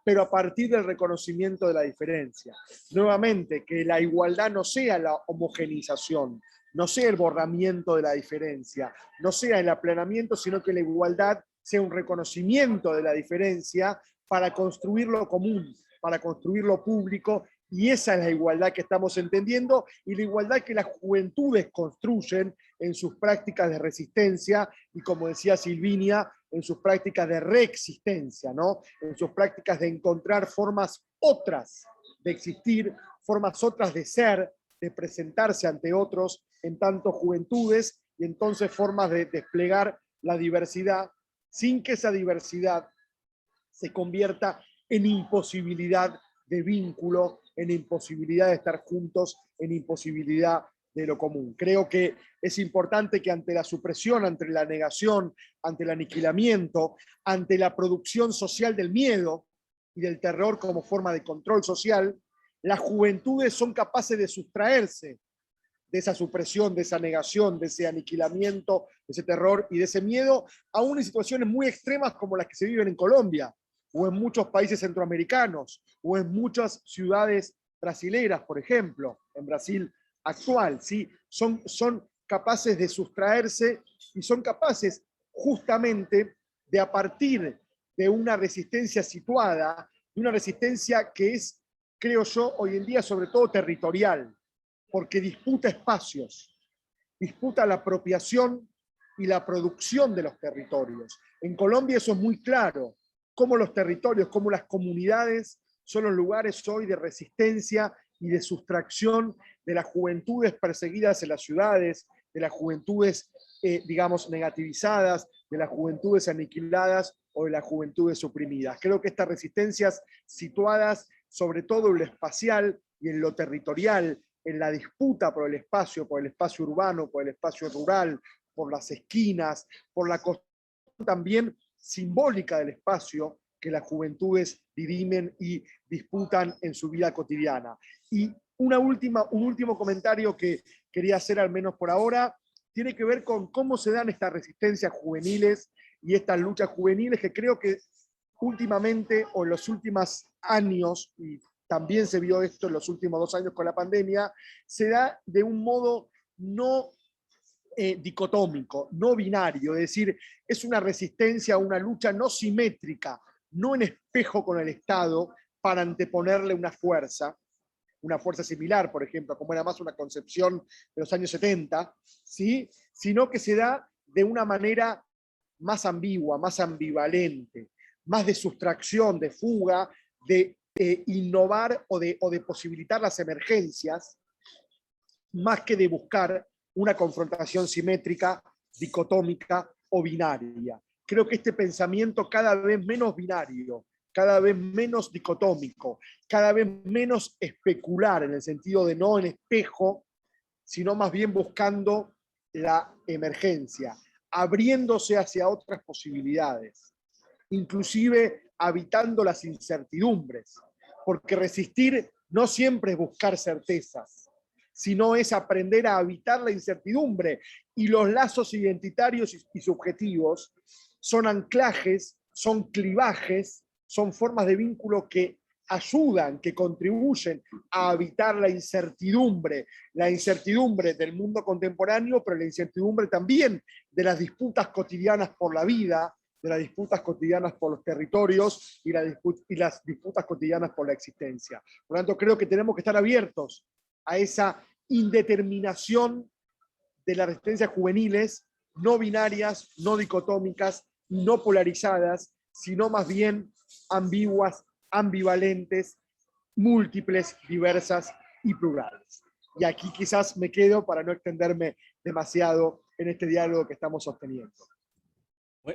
pero a partir del reconocimiento de la diferencia. Nuevamente, que la igualdad no sea la homogeneización, no sea el borramiento de la diferencia, no sea el aplanamiento, sino que la igualdad sea un reconocimiento de la diferencia para construir lo común, para construir lo público, y esa es la igualdad que estamos entendiendo, y la igualdad que las juventudes construyen en sus prácticas de resistencia, y como decía Silvinia, en sus prácticas de reexistencia, ¿no? En sus prácticas de encontrar formas otras de existir, formas otras de ser, de presentarse ante otros en tanto juventudes, y entonces formas de desplegar la diversidad, sin que esa diversidad se convierta en imposibilidad de vínculo, en imposibilidad de estar juntos, en imposibilidad de lo común. Creo que es importante que ante la supresión, ante la negación, ante el aniquilamiento, ante la producción social del miedo y del terror como forma de control social, las juventudes son capaces de sustraerse de esa supresión, de esa negación, de ese aniquilamiento, de ese terror y de ese miedo, aún en situaciones muy extremas como las que se viven en Colombia, o en muchos países centroamericanos, o en muchas ciudades brasileras, por ejemplo, en Brasil actual, ¿sí? Son capaces de sustraerse y son capaces justamente de, a partir de una resistencia situada, de una resistencia que es, creo yo, hoy en día sobre todo territorial, porque disputa espacios, disputa la apropiación y la producción de los territorios. En Colombia eso es muy claro, cómo los territorios, cómo las comunidades son los lugares hoy de resistencia y de sustracción de las juventudes perseguidas en las ciudades, de las juventudes, digamos, negativizadas, de las juventudes aniquiladas o de las juventudes suprimidas. Creo que estas resistencias situadas sobre todo en lo espacial y en lo territorial, en la disputa por el espacio urbano, por el espacio rural, por las esquinas, por la construcción también simbólica del espacio que las juventudes dirimen y disputan en su vida cotidiana. Y un último comentario que quería hacer, al menos por ahora, tiene que ver con cómo se dan estas resistencias juveniles y estas luchas juveniles que creo que últimamente o en los últimos años, y también se vio esto en los últimos 2 años con la pandemia, se da de un modo no dicotómico, no binario, es decir, es una resistencia, una lucha no simétrica, no en espejo con el Estado para anteponerle una fuerza similar, por ejemplo, como era más una concepción de los años 70, ¿sí? Sino que se da de una manera más ambigua, más ambivalente, más de sustracción, de fuga, de innovar o de posibilitar las emergencias, más que de buscar una confrontación simétrica, dicotómica o binaria. Creo que este pensamiento cada vez menos binario, cada vez menos dicotómico, cada vez menos especular en el sentido de no en espejo, sino más bien buscando la emergencia, abriéndose hacia otras posibilidades, inclusive habitando las incertidumbres, porque resistir no siempre es buscar certezas, sino es aprender a habitar la incertidumbre, y los lazos identitarios y subjetivos son anclajes, son clivajes, son formas de vínculo que ayudan, que contribuyen a habitar la incertidumbre del mundo contemporáneo, pero la incertidumbre también de las disputas cotidianas por la vida, de las disputas cotidianas por los territorios y las disputas cotidianas por la existencia. Por lo tanto, creo que tenemos que estar abiertos a esa indeterminación de las resistencias juveniles, no binarias, no dicotómicas, no polarizadas, sino más bien ambiguas, ambivalentes, múltiples, diversas y plurales. Y aquí quizás me quedo para no extenderme demasiado en este diálogo que estamos sosteniendo.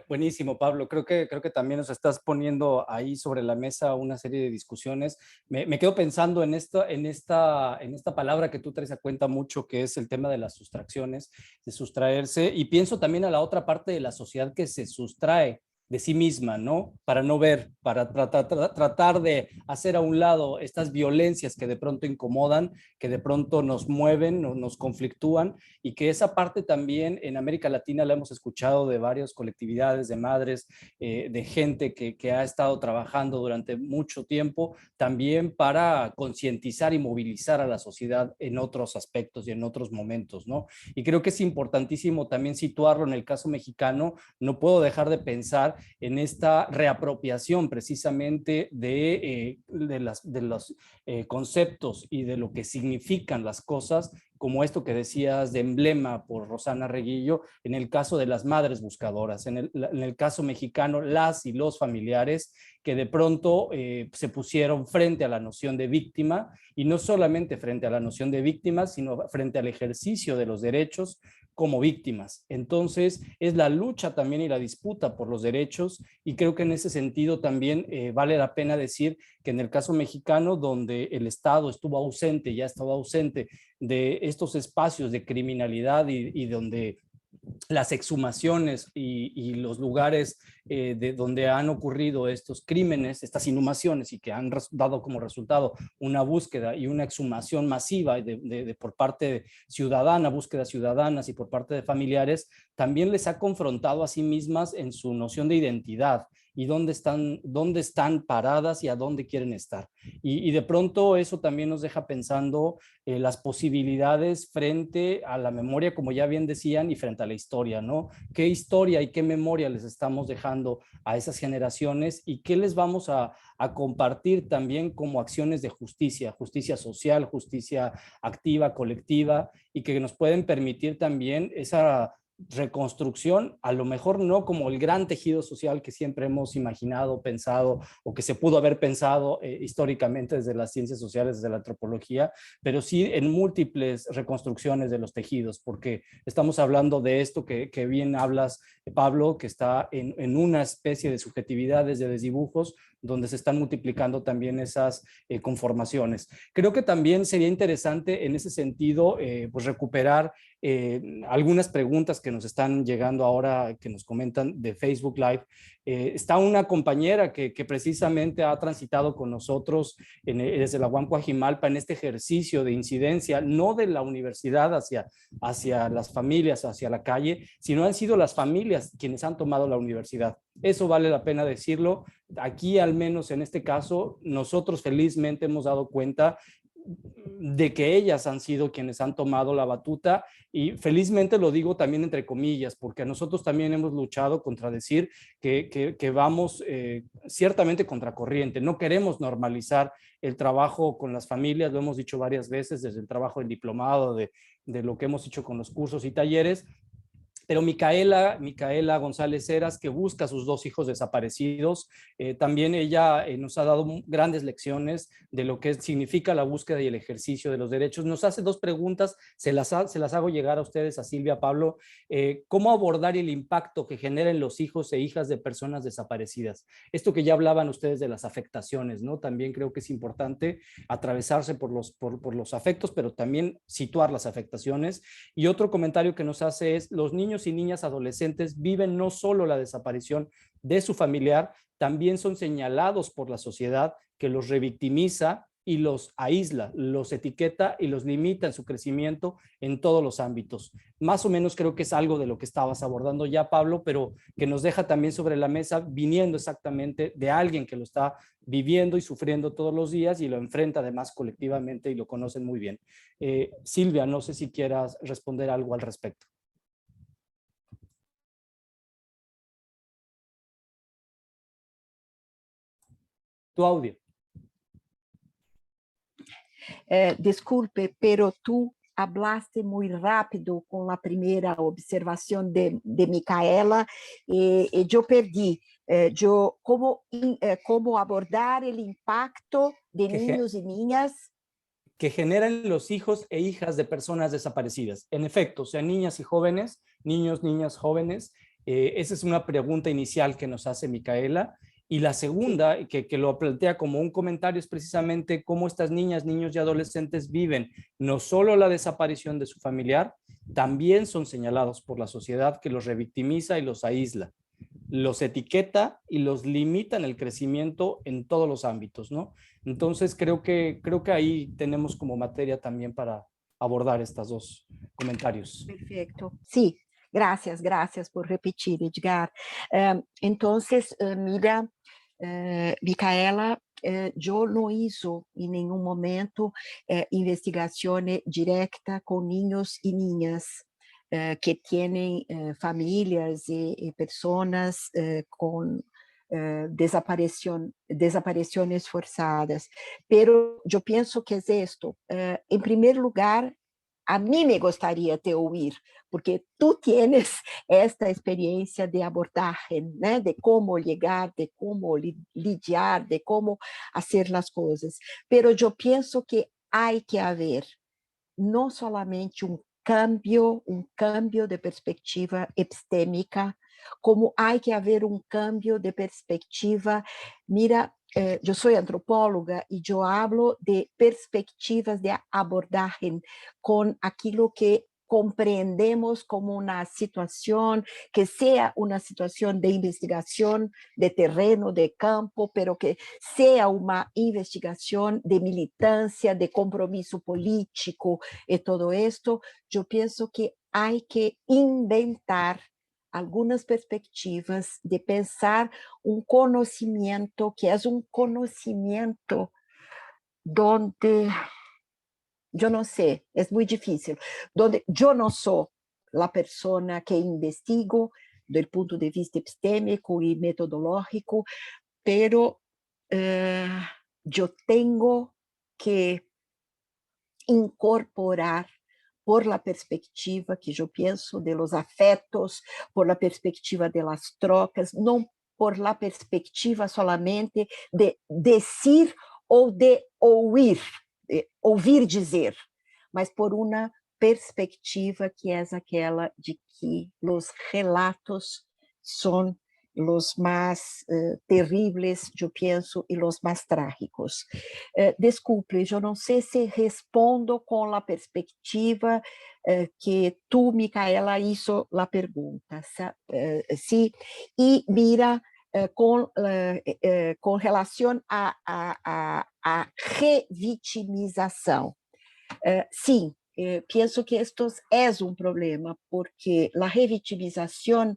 Buenísimo, Pablo. Creo que también nos estás poniendo ahí sobre la mesa una serie de discusiones. Me quedo pensando en esta palabra que tú traes a cuenta mucho, que es el tema de las sustracciones, de sustraerse, y pienso también a la otra parte de la sociedad que se sustrae de sí misma, ¿no? Para no ver, para tratar de hacer a un lado estas violencias que de pronto incomodan, que de pronto nos mueven, nos conflictúan, y que esa parte también en América Latina la hemos escuchado de varias colectividades, de madres, de gente que ha estado trabajando durante mucho tiempo, también para concientizar y movilizar a la sociedad en otros aspectos y en otros momentos, ¿no? Y creo que es importantísimo también situarlo en el caso mexicano. No puedo dejar de pensar en esta reapropiación precisamente de los conceptos y de lo que significan las cosas, como esto que decías de emblema por Rosana Reguillo, en el caso de las madres buscadoras, en el caso mexicano, las y los familiares que de pronto se pusieron frente a la noción de víctima, y no solamente frente a la noción de víctima, sino frente al ejercicio de los derechos como víctimas. Entonces, es la lucha también y la disputa por los derechos, y creo que en ese sentido también vale la pena decir que en el caso mexicano, donde el Estado estuvo ausente, ya estaba ausente de estos espacios de criminalidad y donde las exhumaciones y los lugares de donde han ocurrido estos crímenes, estas inhumaciones, y que han dado como resultado una búsqueda y una exhumación masiva por parte ciudadana, búsquedas ciudadanas y por parte de familiares, también les ha confrontado a sí mismas en su noción de identidad y dónde están paradas y a dónde quieren estar. Y de pronto eso también nos deja pensando las posibilidades frente a la memoria, como ya bien decían, y frente a la historia, ¿no? ¿Qué historia y qué memoria les estamos dejando a esas generaciones, y qué les vamos a compartir también como acciones de justicia, justicia social, justicia activa, colectiva, y que nos pueden permitir también esa reconstrucción, a lo mejor no como el gran tejido social que siempre hemos imaginado, pensado, o que se pudo haber pensado históricamente desde las ciencias sociales, desde la antropología, pero sí en múltiples reconstrucciones de los tejidos, porque estamos hablando de esto que bien hablas, Pablo, que está en una especie de subjetividades, de desdibujos, donde se están multiplicando también esas conformaciones. Creo que también sería interesante en ese sentido pues recuperar algunas preguntas que nos están llegando ahora, que nos comentan de Facebook Live. Está una compañera que precisamente ha transitado con nosotros desde la UAM Coajimalpa en este ejercicio de incidencia, no de la universidad hacia las familias, hacia la calle, sino han sido las familias quienes han tomado la universidad. Eso vale la pena decirlo. Aquí, al menos en este caso, nosotros felizmente hemos dado cuenta de que ellas han sido quienes han tomado la batuta, y felizmente lo digo también entre comillas, porque nosotros también hemos luchado contra decir que vamos ciertamente contracorriente. No queremos normalizar el trabajo con las familias, lo hemos dicho varias veces, desde el trabajo del diplomado, de lo que hemos hecho con los cursos y talleres. Pero Micaela González Heras, que busca a sus 2 hijos desaparecidos, también ella nos ha dado grandes lecciones de lo que significa la búsqueda y el ejercicio de los derechos. Nos hace 2 preguntas, se las hago llegar a ustedes, a Silvia, Pablo. ¿Cómo abordar el impacto que generan los hijos e hijas de personas desaparecidas? Esto que ya hablaban ustedes de las afectaciones, ¿no? También creo que es importante atravesarse por los afectos, pero también situar las afectaciones. Y otro comentario que nos hace es: los niños y niñas adolescentes viven no solo la desaparición de su familiar, también son señalados por la sociedad, que los revictimiza y los aísla, los etiqueta y los limita en su crecimiento en todos los ámbitos. Más o menos creo que es algo de lo que estabas abordando ya, Pablo, pero que nos deja también sobre la mesa, viniendo exactamente de alguien que lo está viviendo y sufriendo todos los días y lo enfrenta además colectivamente y lo conocen muy bien. Silvia, no sé si quieras responder algo al respecto. Tu audio. Disculpe, pero tú hablaste muy rápido con la primera observación de Micaela y yo perdí. ¿Cómo abordar el impacto de niños y niñas que generan los hijos e hijas de personas desaparecidas? En efecto, sean niñas y jóvenes, niños, niñas, jóvenes. Esa es una pregunta inicial que nos hace Micaela. Y la segunda, que lo plantea como un comentario, es precisamente cómo estas niñas, niños y adolescentes viven no solo la desaparición de su familiar, también son señalados por la sociedad, que los revictimiza y los aísla. los etiqueta y los limita en el crecimiento en todos los ámbitos, ¿no? Entonces creo que ahí tenemos como materia también para abordar estos dos comentarios. Perfecto. Sí, gracias por repetir, Edgar. Entonces, mira, Micaela, yo no hizo en ningún momento investigación directa con niños y niñas que tienen familias y personas con desapariciones forzadas. Pero yo pienso que es esto. En primer lugar, a mí me gustaría te oír, porque tú tienes esta experiencia de abordaje, ¿no? De cómo llegar, de cómo lidiar, de cómo hacer las cosas. Pero yo pienso que hay que haber no solamente un cambio de perspectiva epistémica, como hay que haber un cambio de perspectiva. Mira, yo soy antropóloga y yo hablo de perspectivas de abordaje con aquello que comprendemos como una situación, que sea una situación de investigación de terreno, de campo, pero que sea una investigación de militancia, de compromiso político y todo esto. Yo pienso que hay que inventar algunas perspectivas de pensar un conocimiento que es un conocimiento donde, yo no sé, es muy difícil, donde yo no soy la persona que investigo del punto de vista epistémico y metodológico, pero yo tengo que incorporar por la perspectiva que yo pienso de los afectos, por la perspectiva de las trocas, no por la perspectiva solamente de decir ou de ouvir, ouvir dizer, mas por uma perspectiva que é aquela de que os relatos são los más terribles, yo pienso, y los más trágicos. Desculpe, yo no sé si respondo con la perspectiva que tú, Micaela, hizo la pregunta. Sí, y mira, con relación a revitimização. Sim, penso que esto é um problema, porque a revitimização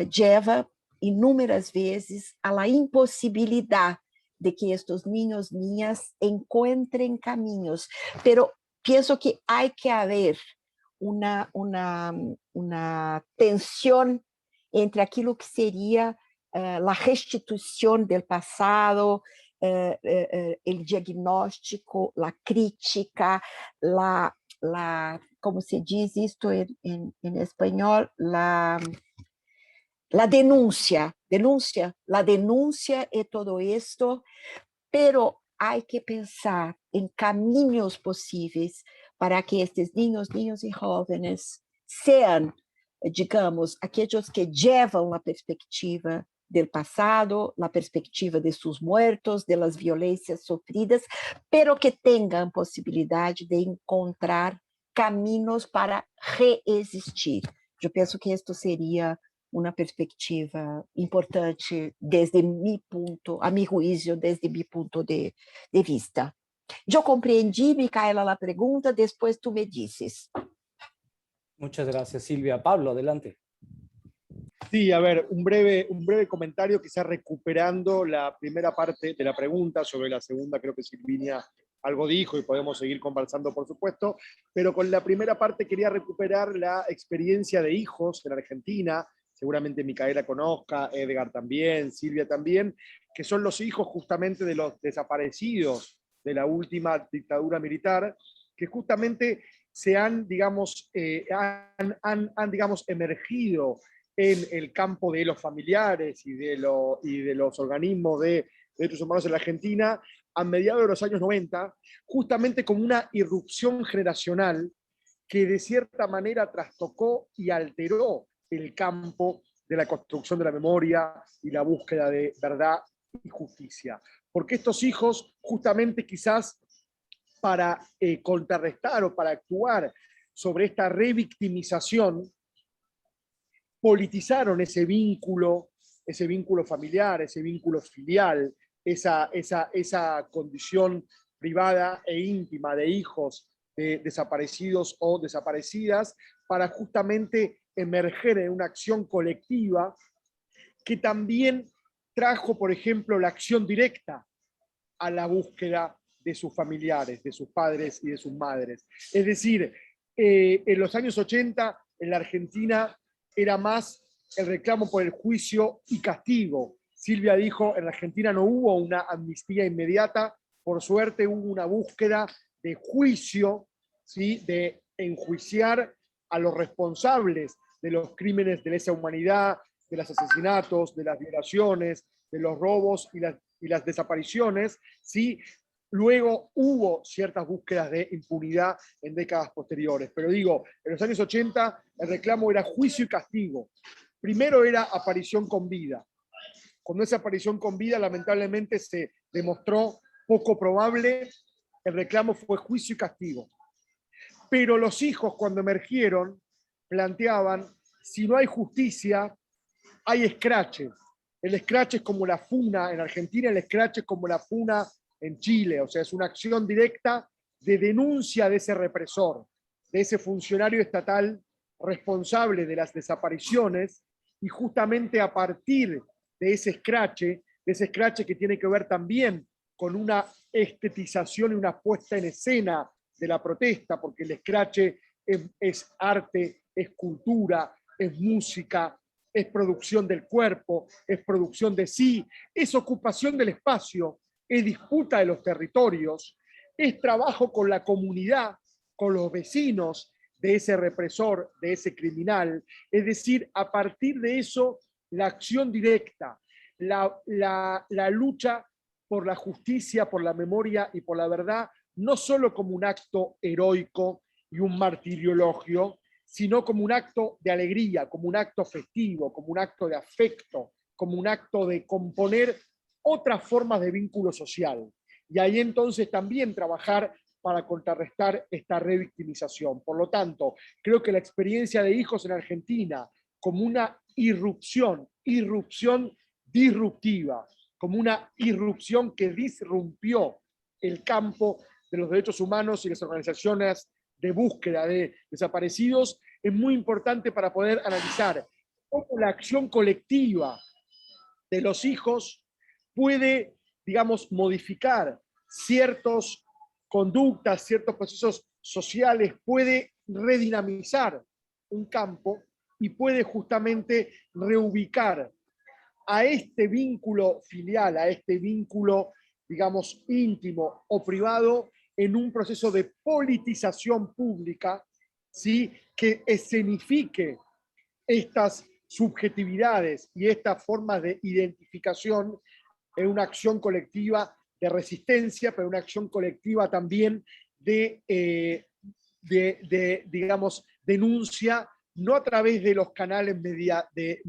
lleva inúmeras vezes a la imposibilidad de que estos niños, niñas encuentren caminos. Pero pienso que hay que haber una tensión entre aquilo que sería la restitución del pasado, el diagnóstico, la crítica, ¿cómo se dice esto en español? La denuncia y todo esto, pero hay que pensar en caminos posibles para que estos niños y jóvenes sean, digamos, aquellos que llevan la perspectiva del pasado, la perspectiva de sus muertos, de las violencias sufridas, pero que tengan posibilidad de encontrar caminos para reexistir. Eu penso que isto seria uma perspectiva importante desde mi punto, a mi juicio, desde mi punto de vista. Eu compreendi, Micaela, a pergunta, depois tu me dices. Muchas gracias, Silvia. Pablo, adelante. Sí, a ver, un breve comentario, quizás recuperando la primera parte de la pregunta. Sobre la segunda creo que Silvina algo dijo y podemos seguir conversando, por supuesto, pero con la primera parte quería recuperar la experiencia de hijos en Argentina. Seguramente Micaela conozca, Edgar también, Silvia también, que son los hijos justamente de los desaparecidos de la última dictadura militar, que justamente se han, digamos, digamos, emergido en el campo de los familiares y de los organismos de derechos humanos en la Argentina a mediados de los años 90, justamente como una irrupción generacional que de cierta manera trastocó y alteró el campo de la construcción de la memoria y la búsqueda de verdad y justicia. Porque estos hijos, justamente quizás para contrarrestar o para actuar sobre esta revictimización, politizaron ese vínculo ese vínculo familiar, ese vínculo filial, esa condición privada e íntima de hijos de desaparecidos o desaparecidas, para justamente emerger en una acción colectiva que también trajo, por ejemplo, la acción directa a la búsqueda de sus familiares, de sus padres y de sus madres. Es decir, en los años 80, en la Argentina, era más el reclamo por el juicio y castigo. Silvia dijo, en la Argentina no hubo una amnistía inmediata, por suerte hubo una búsqueda de juicio, ¿sí? De enjuiciar a los responsables de los crímenes de lesa humanidad, de los asesinatos, de las violaciones, de los robos y las desapariciones, ¿sí? Luego hubo ciertas búsquedas de impunidad en décadas posteriores, pero digo, en los años 80 el reclamo era juicio y castigo. Primero era aparición con vida. Cuando esa aparición con vida lamentablemente se demostró poco probable, el reclamo fue juicio y castigo. Pero los hijos, cuando emergieron, planteaban, si no hay justicia, hay escrache. El escrache es como la funa en Argentina, el escrache es como la funa en Chile, o sea, es una acción directa de denuncia de ese represor, de ese funcionario estatal responsable de las desapariciones, y justamente a partir de ese escrache que tiene que ver también con una estetización y una puesta en escena de la protesta, porque el escrache es arte, es cultura, es música, es producción del cuerpo, es producción de sí, es ocupación del espacio, es disputa de los territorios, es trabajo con la comunidad, con los vecinos de ese represor, de ese criminal. Es decir, a partir de eso, la acción directa, la lucha por la justicia, por la memoria y por la verdad, no solo como un acto heroico y un martiriologio, sino como un acto de alegría, como un acto festivo, como un acto de afecto, como un acto de componer otras formas de vínculo social. Y ahí entonces también trabajar para contrarrestar esta revictimización. Por lo tanto, creo que la experiencia de hijos en Argentina como una irrupción disruptiva, como una irrupción que disrumpió el campo de los derechos humanos y las organizaciones de búsqueda de desaparecidos, es muy importante para poder analizar cómo la acción colectiva de los hijos puede, digamos, modificar ciertas conductas, ciertos procesos sociales, puede redinamizar un campo y puede justamente reubicar a este vínculo filial, a este vínculo, digamos, íntimo o privado, en un proceso de politización pública, ¿sí? Que escenifique estas subjetividades y estas formas de identificación en una acción colectiva de resistencia, pero una acción colectiva también de digamos, denuncia, no a través de los canales de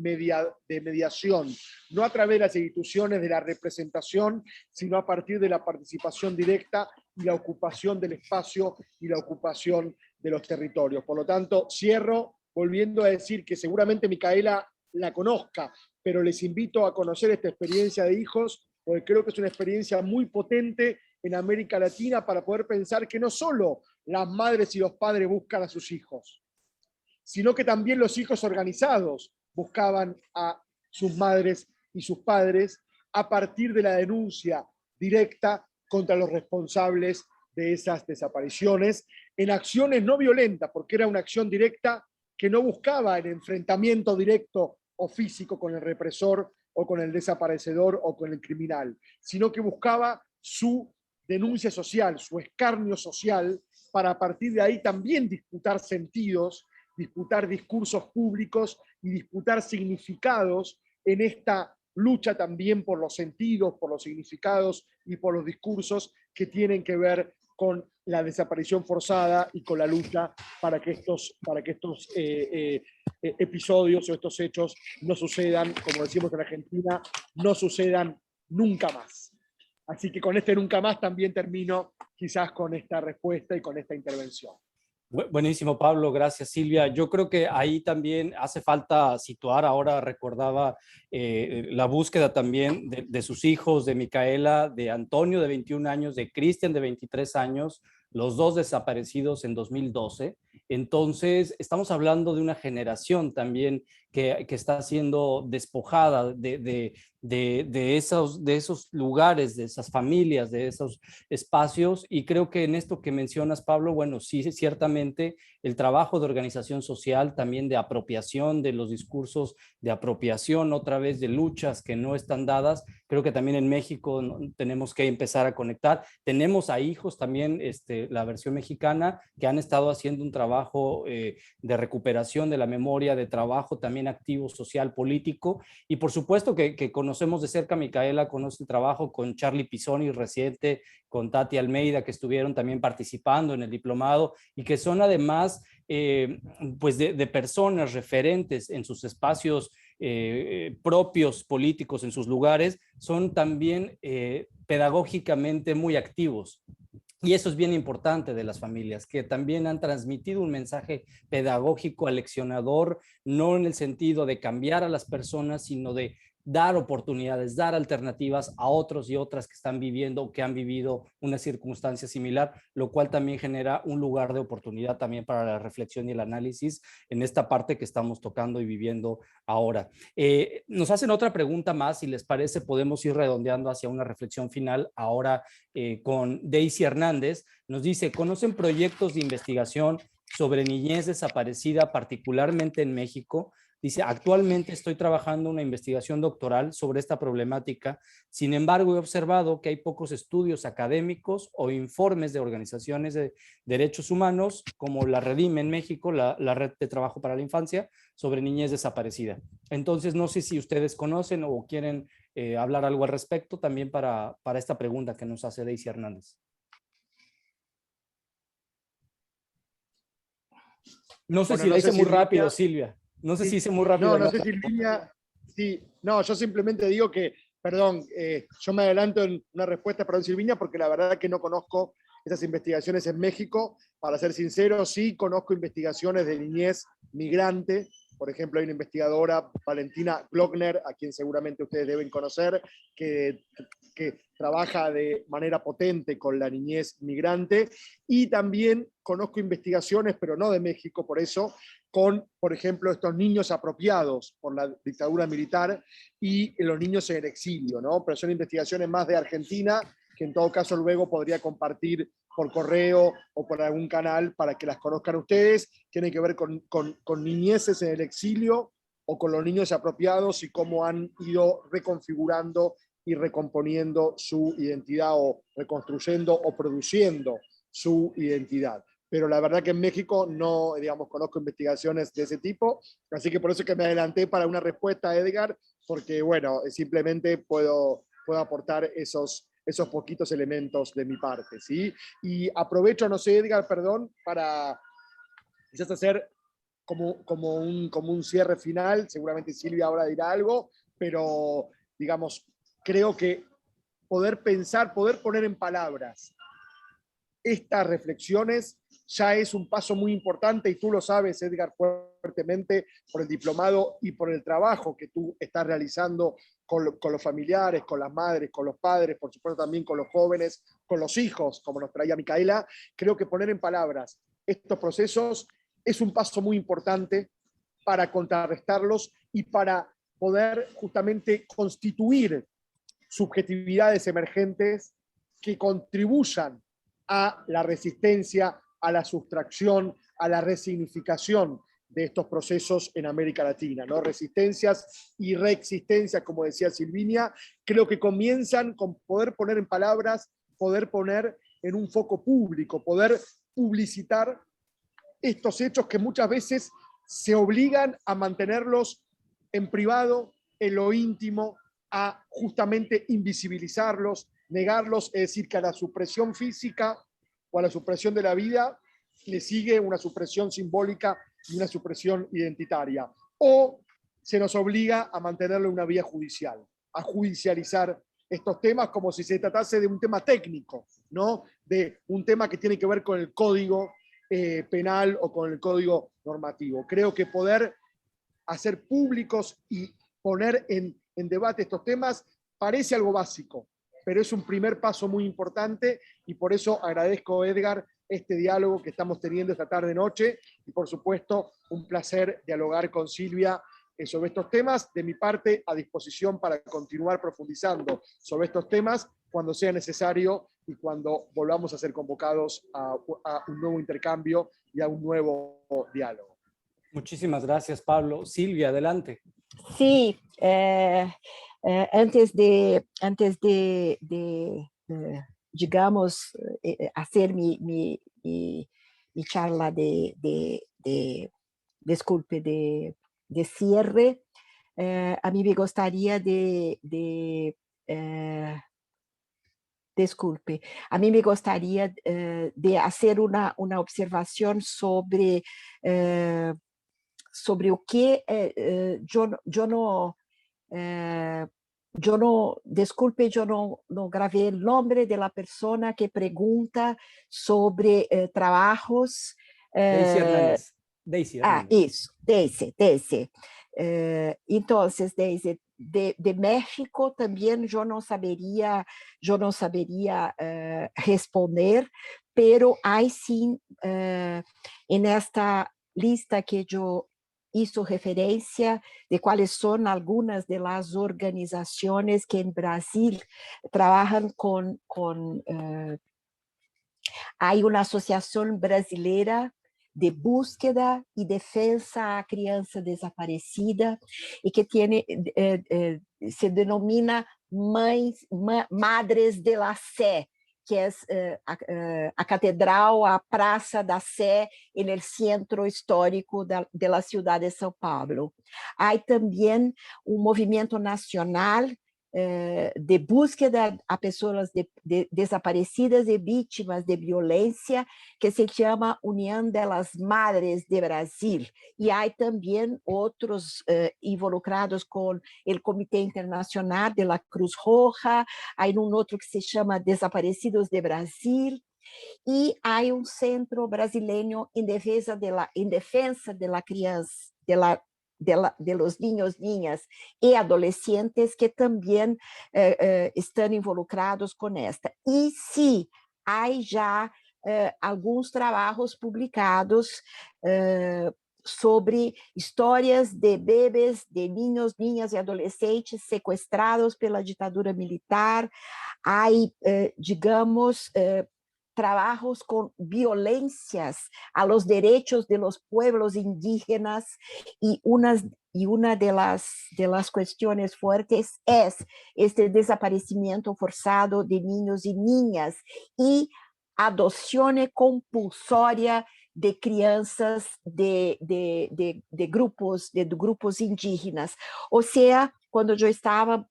mediación, no a través de las instituciones de la representación, sino a partir de la participación directa y la ocupación del espacio y la ocupación de los territorios. Por lo tanto, cierro volviendo a decir que seguramente Micaela la conozca, pero les invito a conocer esta experiencia de hijos, porque creo que es una experiencia muy potente en América Latina para poder pensar que no solo las madres y los padres buscan a sus hijos, sino que también los hijos organizados buscaban a sus madres y sus padres a partir de la denuncia directa contra los responsables de esas desapariciones, en acciones no violentas, porque era una acción directa que no buscaba el enfrentamiento directo o físico con el represor o con el desaparecedor o con el criminal, sino que buscaba su denuncia social, su escarnio social, para a partir de ahí también disputar sentidos, disputar discursos públicos y disputar significados en esta lucha también por los sentidos, por los significados y por los discursos que tienen que ver con la desaparición forzada y con la lucha para que estos episodios o estos hechos no sucedan, como decimos en Argentina, no sucedan nunca más. Así que con este nunca más también termino quizás con esta respuesta y con esta intervención. Buenísimo, Pablo, gracias, Silvia. Yo creo que ahí también hace falta situar, ahora recordaba la búsqueda también de sus hijos, de Micaela, de Antonio, de 21 años, de Cristian, de 23 años, los dos desaparecidos en 2012. Entonces, estamos hablando de una generación también que está siendo despojada de esos lugares, de esas familias, de esos espacios, y creo que en esto que mencionas, Pablo, bueno, sí, ciertamente el trabajo de organización social, también de apropiación de los discursos, de apropiación otra vez de luchas que no están dadas, creo que también en México tenemos que empezar a conectar. Tenemos a hijos también, la versión mexicana, que han estado haciendo un trabajo de recuperación de la memoria, de trabajo también activo, social, político, y por supuesto que conocemos de cerca, Micaela conoce el trabajo con Charlie Pisoni reciente, con Tati Almeida, que estuvieron también participando en el diplomado y que son además pues de personas referentes en sus espacios propios políticos, en sus lugares, son también pedagógicamente muy activos. Y eso es bien importante de las familias, que también han transmitido un mensaje pedagógico, aleccionador, no en el sentido de cambiar a las personas, sino de dar oportunidades, dar alternativas a otros y otras que están viviendo o que han vivido una circunstancia similar, lo cual también genera un lugar de oportunidad también para la reflexión y el análisis en esta parte que estamos tocando y viviendo ahora. Nos hacen otra pregunta más, si les parece podemos ir redondeando hacia una reflexión final ahora con Daisy Hernández. Nos dice, ¿conocen proyectos de investigación sobre niñez desaparecida, particularmente en México? Dice, actualmente estoy trabajando una investigación doctoral sobre esta problemática. Sin embargo, he observado que hay pocos estudios académicos o informes de organizaciones de derechos humanos, como la REDIM en México, la Red de Trabajo para la Infancia, sobre niñez desaparecida. Entonces, no sé si ustedes conocen o quieren hablar algo al respecto también para esta pregunta que nos hace Daisy Hernández. No sé si la hice muy rápido, Silvia. No sé si hice muy rápido. No sé si Silvia, sí, no, yo simplemente digo que, perdón, yo me adelanto en una respuesta, perdón, Silvina, porque la verdad que no conozco esas investigaciones en México. Para ser sincero, sí conozco investigaciones de niñez migrante. Por ejemplo, hay una investigadora, Valentina Glockner, a quien seguramente ustedes deben conocer, que trabaja de manera potente con la niñez migrante. Y también conozco investigaciones, pero no de México, por eso, con, por ejemplo, estos niños apropiados por la dictadura militar y los niños en el exilio, ¿no? Pero son investigaciones más de Argentina, que en todo caso luego podría compartir por correo o por algún canal para que las conozcan ustedes. Tienen que ver con niñeces en el exilio o con los niños apropiados y cómo han ido reconfigurando y recomponiendo su identidad o reconstruyendo o produciendo su identidad. Pero la verdad que en México no, digamos, conozco investigaciones de ese tipo, así que por eso es que me adelanté para una respuesta, Edgar, porque, bueno, simplemente puedo aportar esos poquitos elementos de mi parte, ¿sí? Y aprovecho, no sé, Edgar, perdón, para quizás hacer como un cierre final. Seguramente Silvia ahora dirá algo, pero, digamos, creo que poder pensar, poder poner en palabras estas reflexiones ya es un paso muy importante, y tú lo sabes, Edgar, fuertemente por el diplomado y por el trabajo que tú estás realizando con los familiares, con las madres, con los padres, por supuesto también con los jóvenes, con los hijos, como nos traía Micaela. Creo que poner en palabras estos procesos es un paso muy importante para contrarrestarlos y para poder justamente constituir subjetividades emergentes que contribuyan a la resistencia, a la sustracción, a la resignificación de estos procesos en América Latina, ¿no? Resistencias y reexistencias, como decía Silvina, creo que comienzan con poder poner en palabras, poder poner en un foco público, poder publicitar estos hechos que muchas veces se obligan a mantenerlos en privado, en lo íntimo, a justamente invisibilizarlos, negarlos, es decir, que a la supresión física o a la supresión de la vida le sigue una supresión simbólica y una supresión identitaria. O se nos obliga a mantenerlo en una vía judicial, a judicializar estos temas como si se tratase de un tema técnico, ¿no? De un tema que tiene que ver con el código penal o con el código normativo. Creo que poder hacer públicos y poner en debate estos temas parece algo básico, pero es un primer paso muy importante y por eso agradezco, Edgar, este diálogo que estamos teniendo esta tarde-noche y por supuesto un placer dialogar con Silvia sobre estos temas. De mi parte, a disposición para continuar profundizando sobre estos temas cuando sea necesario y cuando volvamos a ser convocados a un nuevo intercambio y a un nuevo diálogo. Muchísimas gracias, Pablo. Silvia, adelante. Sí, antes de digamos, hacer mi charla disculpe, de cierre, a mí me gustaría disculpe, a mí me gustaría de hacer una observación sobre o que disculpe, yo no grabé el nombre de la persona que pregunta sobre trabajos. Daisy Hernández. Daisy Hernández. Isso, Daisy. Entonces, Daisy, de México también yo no sabería responder, pero hay sí en esta lista que yo hizo referencia de cuáles son algunas de las organizaciones que en Brasil trabajan hay una asociación brasileira de búsqueda y defensa a criança desaparecida y que se denomina Madres de la Sé, que es a catedral, a Praça da Sé, en el centro histórico de la ciudad de São Paulo. Hay también un movimiento nacional de búsqueda a pessoas desaparecidas e vítimas de violência, que se chama União das Madres de Brasil. E há também outros involucrados com o Comitê Internacional de la Cruz Roja, há outro que se chama Desaparecidos de Brasil, e há um centro brasileiro em defesa da criança, de los niños, niñas e adolescentes que também estão involucrados com esta. E sim, há já alguns trabalhos publicados sobre histórias de bebês, de niños, niñas e adolescentes sequestrados pela ditadura militar. Há, digamos, trabajos con violencias a los derechos de los pueblos indígenas y una de las cuestiones fuertes es este desaparecimiento forzado de niños y niñas y adopción compulsória de crianças de grupos indígenas. O sea, cuando yo estaba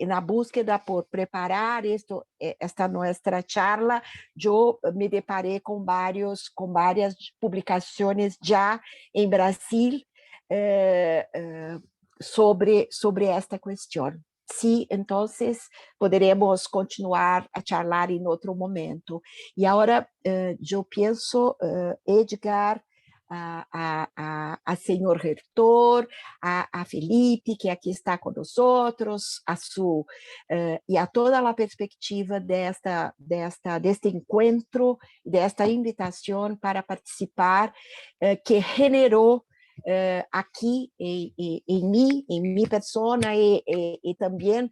na búsqueda por preparar esta nuestra charla, yo me deparé con varias publicaciones ya en Brasil sobre esta cuestión. Sí, entonces poderemos continuar a charlar en otro momento. Y ahora yo pienso, Edgar, a señor rector, a Felipe, que aqui está com nós, e a toda a perspectiva deste encontro, desta invitação para participar, que generou aqui em mim, em minha persona e também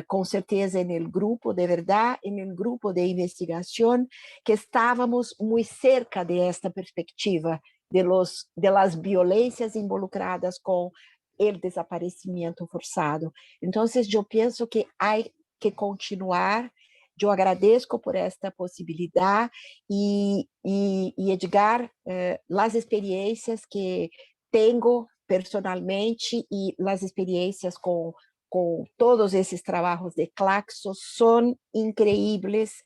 com certeza no grupo de verdade, no grupo de investigação, que estávamos muito cerca desta perspectiva de las violências involucradas com o desaparecimento forçado. Então, eu penso que há que continuar. Eu agradeço por esta possibilidade e Edgar, as experiências que tenho personalmente e as experiências com todos esses trabalhos de Claxo são increíbles,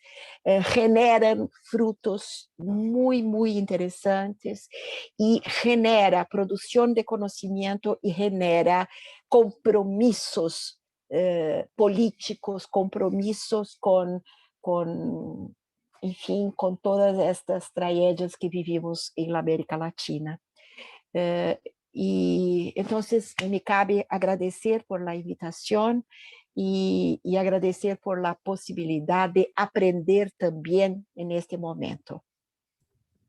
generam frutos muito interessantes e genera produção de conhecimento e genera compromissos políticos, compromissos com enfim, com todas estas tragédias que vivimos em América Latina. Y entonces me cabe agradecer por la invitación y agradecer por la posibilidad de aprender también en este momento.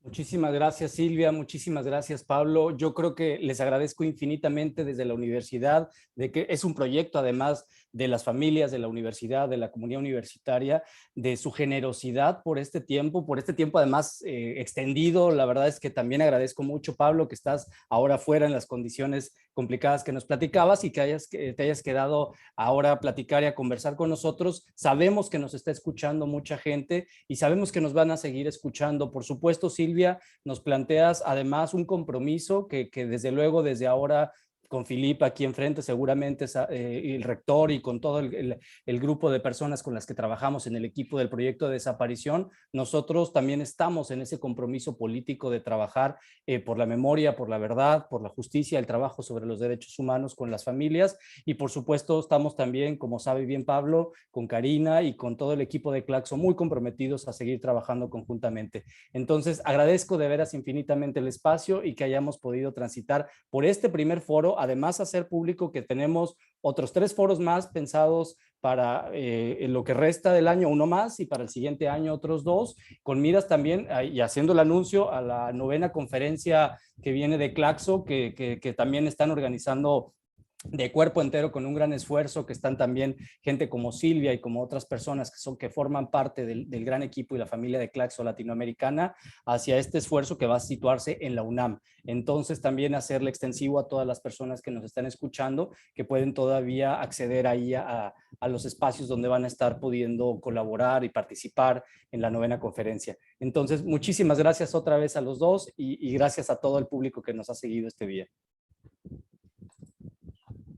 Muchísimas gracias, Silvia. Muchísimas gracias, Pablo. Yo creo que les agradezco infinitamente desde la universidad, de que es un proyecto, además de las familias, de la universidad, de la comunidad universitaria, de su generosidad por este tiempo además extendido. La verdad es que también agradezco mucho, Pablo, que estás ahora fuera en las condiciones complicadas que nos platicabas y que te hayas quedado ahora a platicar y a conversar con nosotros. Sabemos que nos está escuchando mucha gente y sabemos que nos van a seguir escuchando. Por supuesto, Silvia, nos planteas además un compromiso que desde luego desde ahora con Filipe aquí enfrente, seguramente el rector y con todo el grupo de personas con las que trabajamos en el equipo del proyecto de desaparición, nosotros también estamos en ese compromiso político de trabajar por la memoria, por la verdad, por la justicia, el trabajo sobre los derechos humanos con las familias y por supuesto estamos también, como sabe bien Pablo, con Karina y con todo el equipo de Claxo muy comprometidos a seguir trabajando conjuntamente. Entonces agradezco de veras infinitamente el espacio y que hayamos podido transitar por este primer foro. Además, hacer público que tenemos otros 3 foros más pensados para lo que resta del año, uno más, y para el siguiente año otros 2, con miras también, y haciendo el anuncio a la 9ª conferencia que viene de Claxo, que también están organizando de cuerpo entero con un gran esfuerzo, que están también gente como Silvia y como otras personas que forman parte del gran equipo y la familia de Claxo latinoamericana hacia este esfuerzo que va a situarse en la UNAM. Entonces también hacerle extensivo a todas las personas que nos están escuchando, que pueden todavía acceder ahí a los espacios donde van a estar pudiendo colaborar y participar en la 9ª conferencia. Entonces, muchísimas gracias otra vez a los dos y gracias a todo el público que nos ha seguido este día.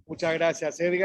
Muchas gracias, Edgar.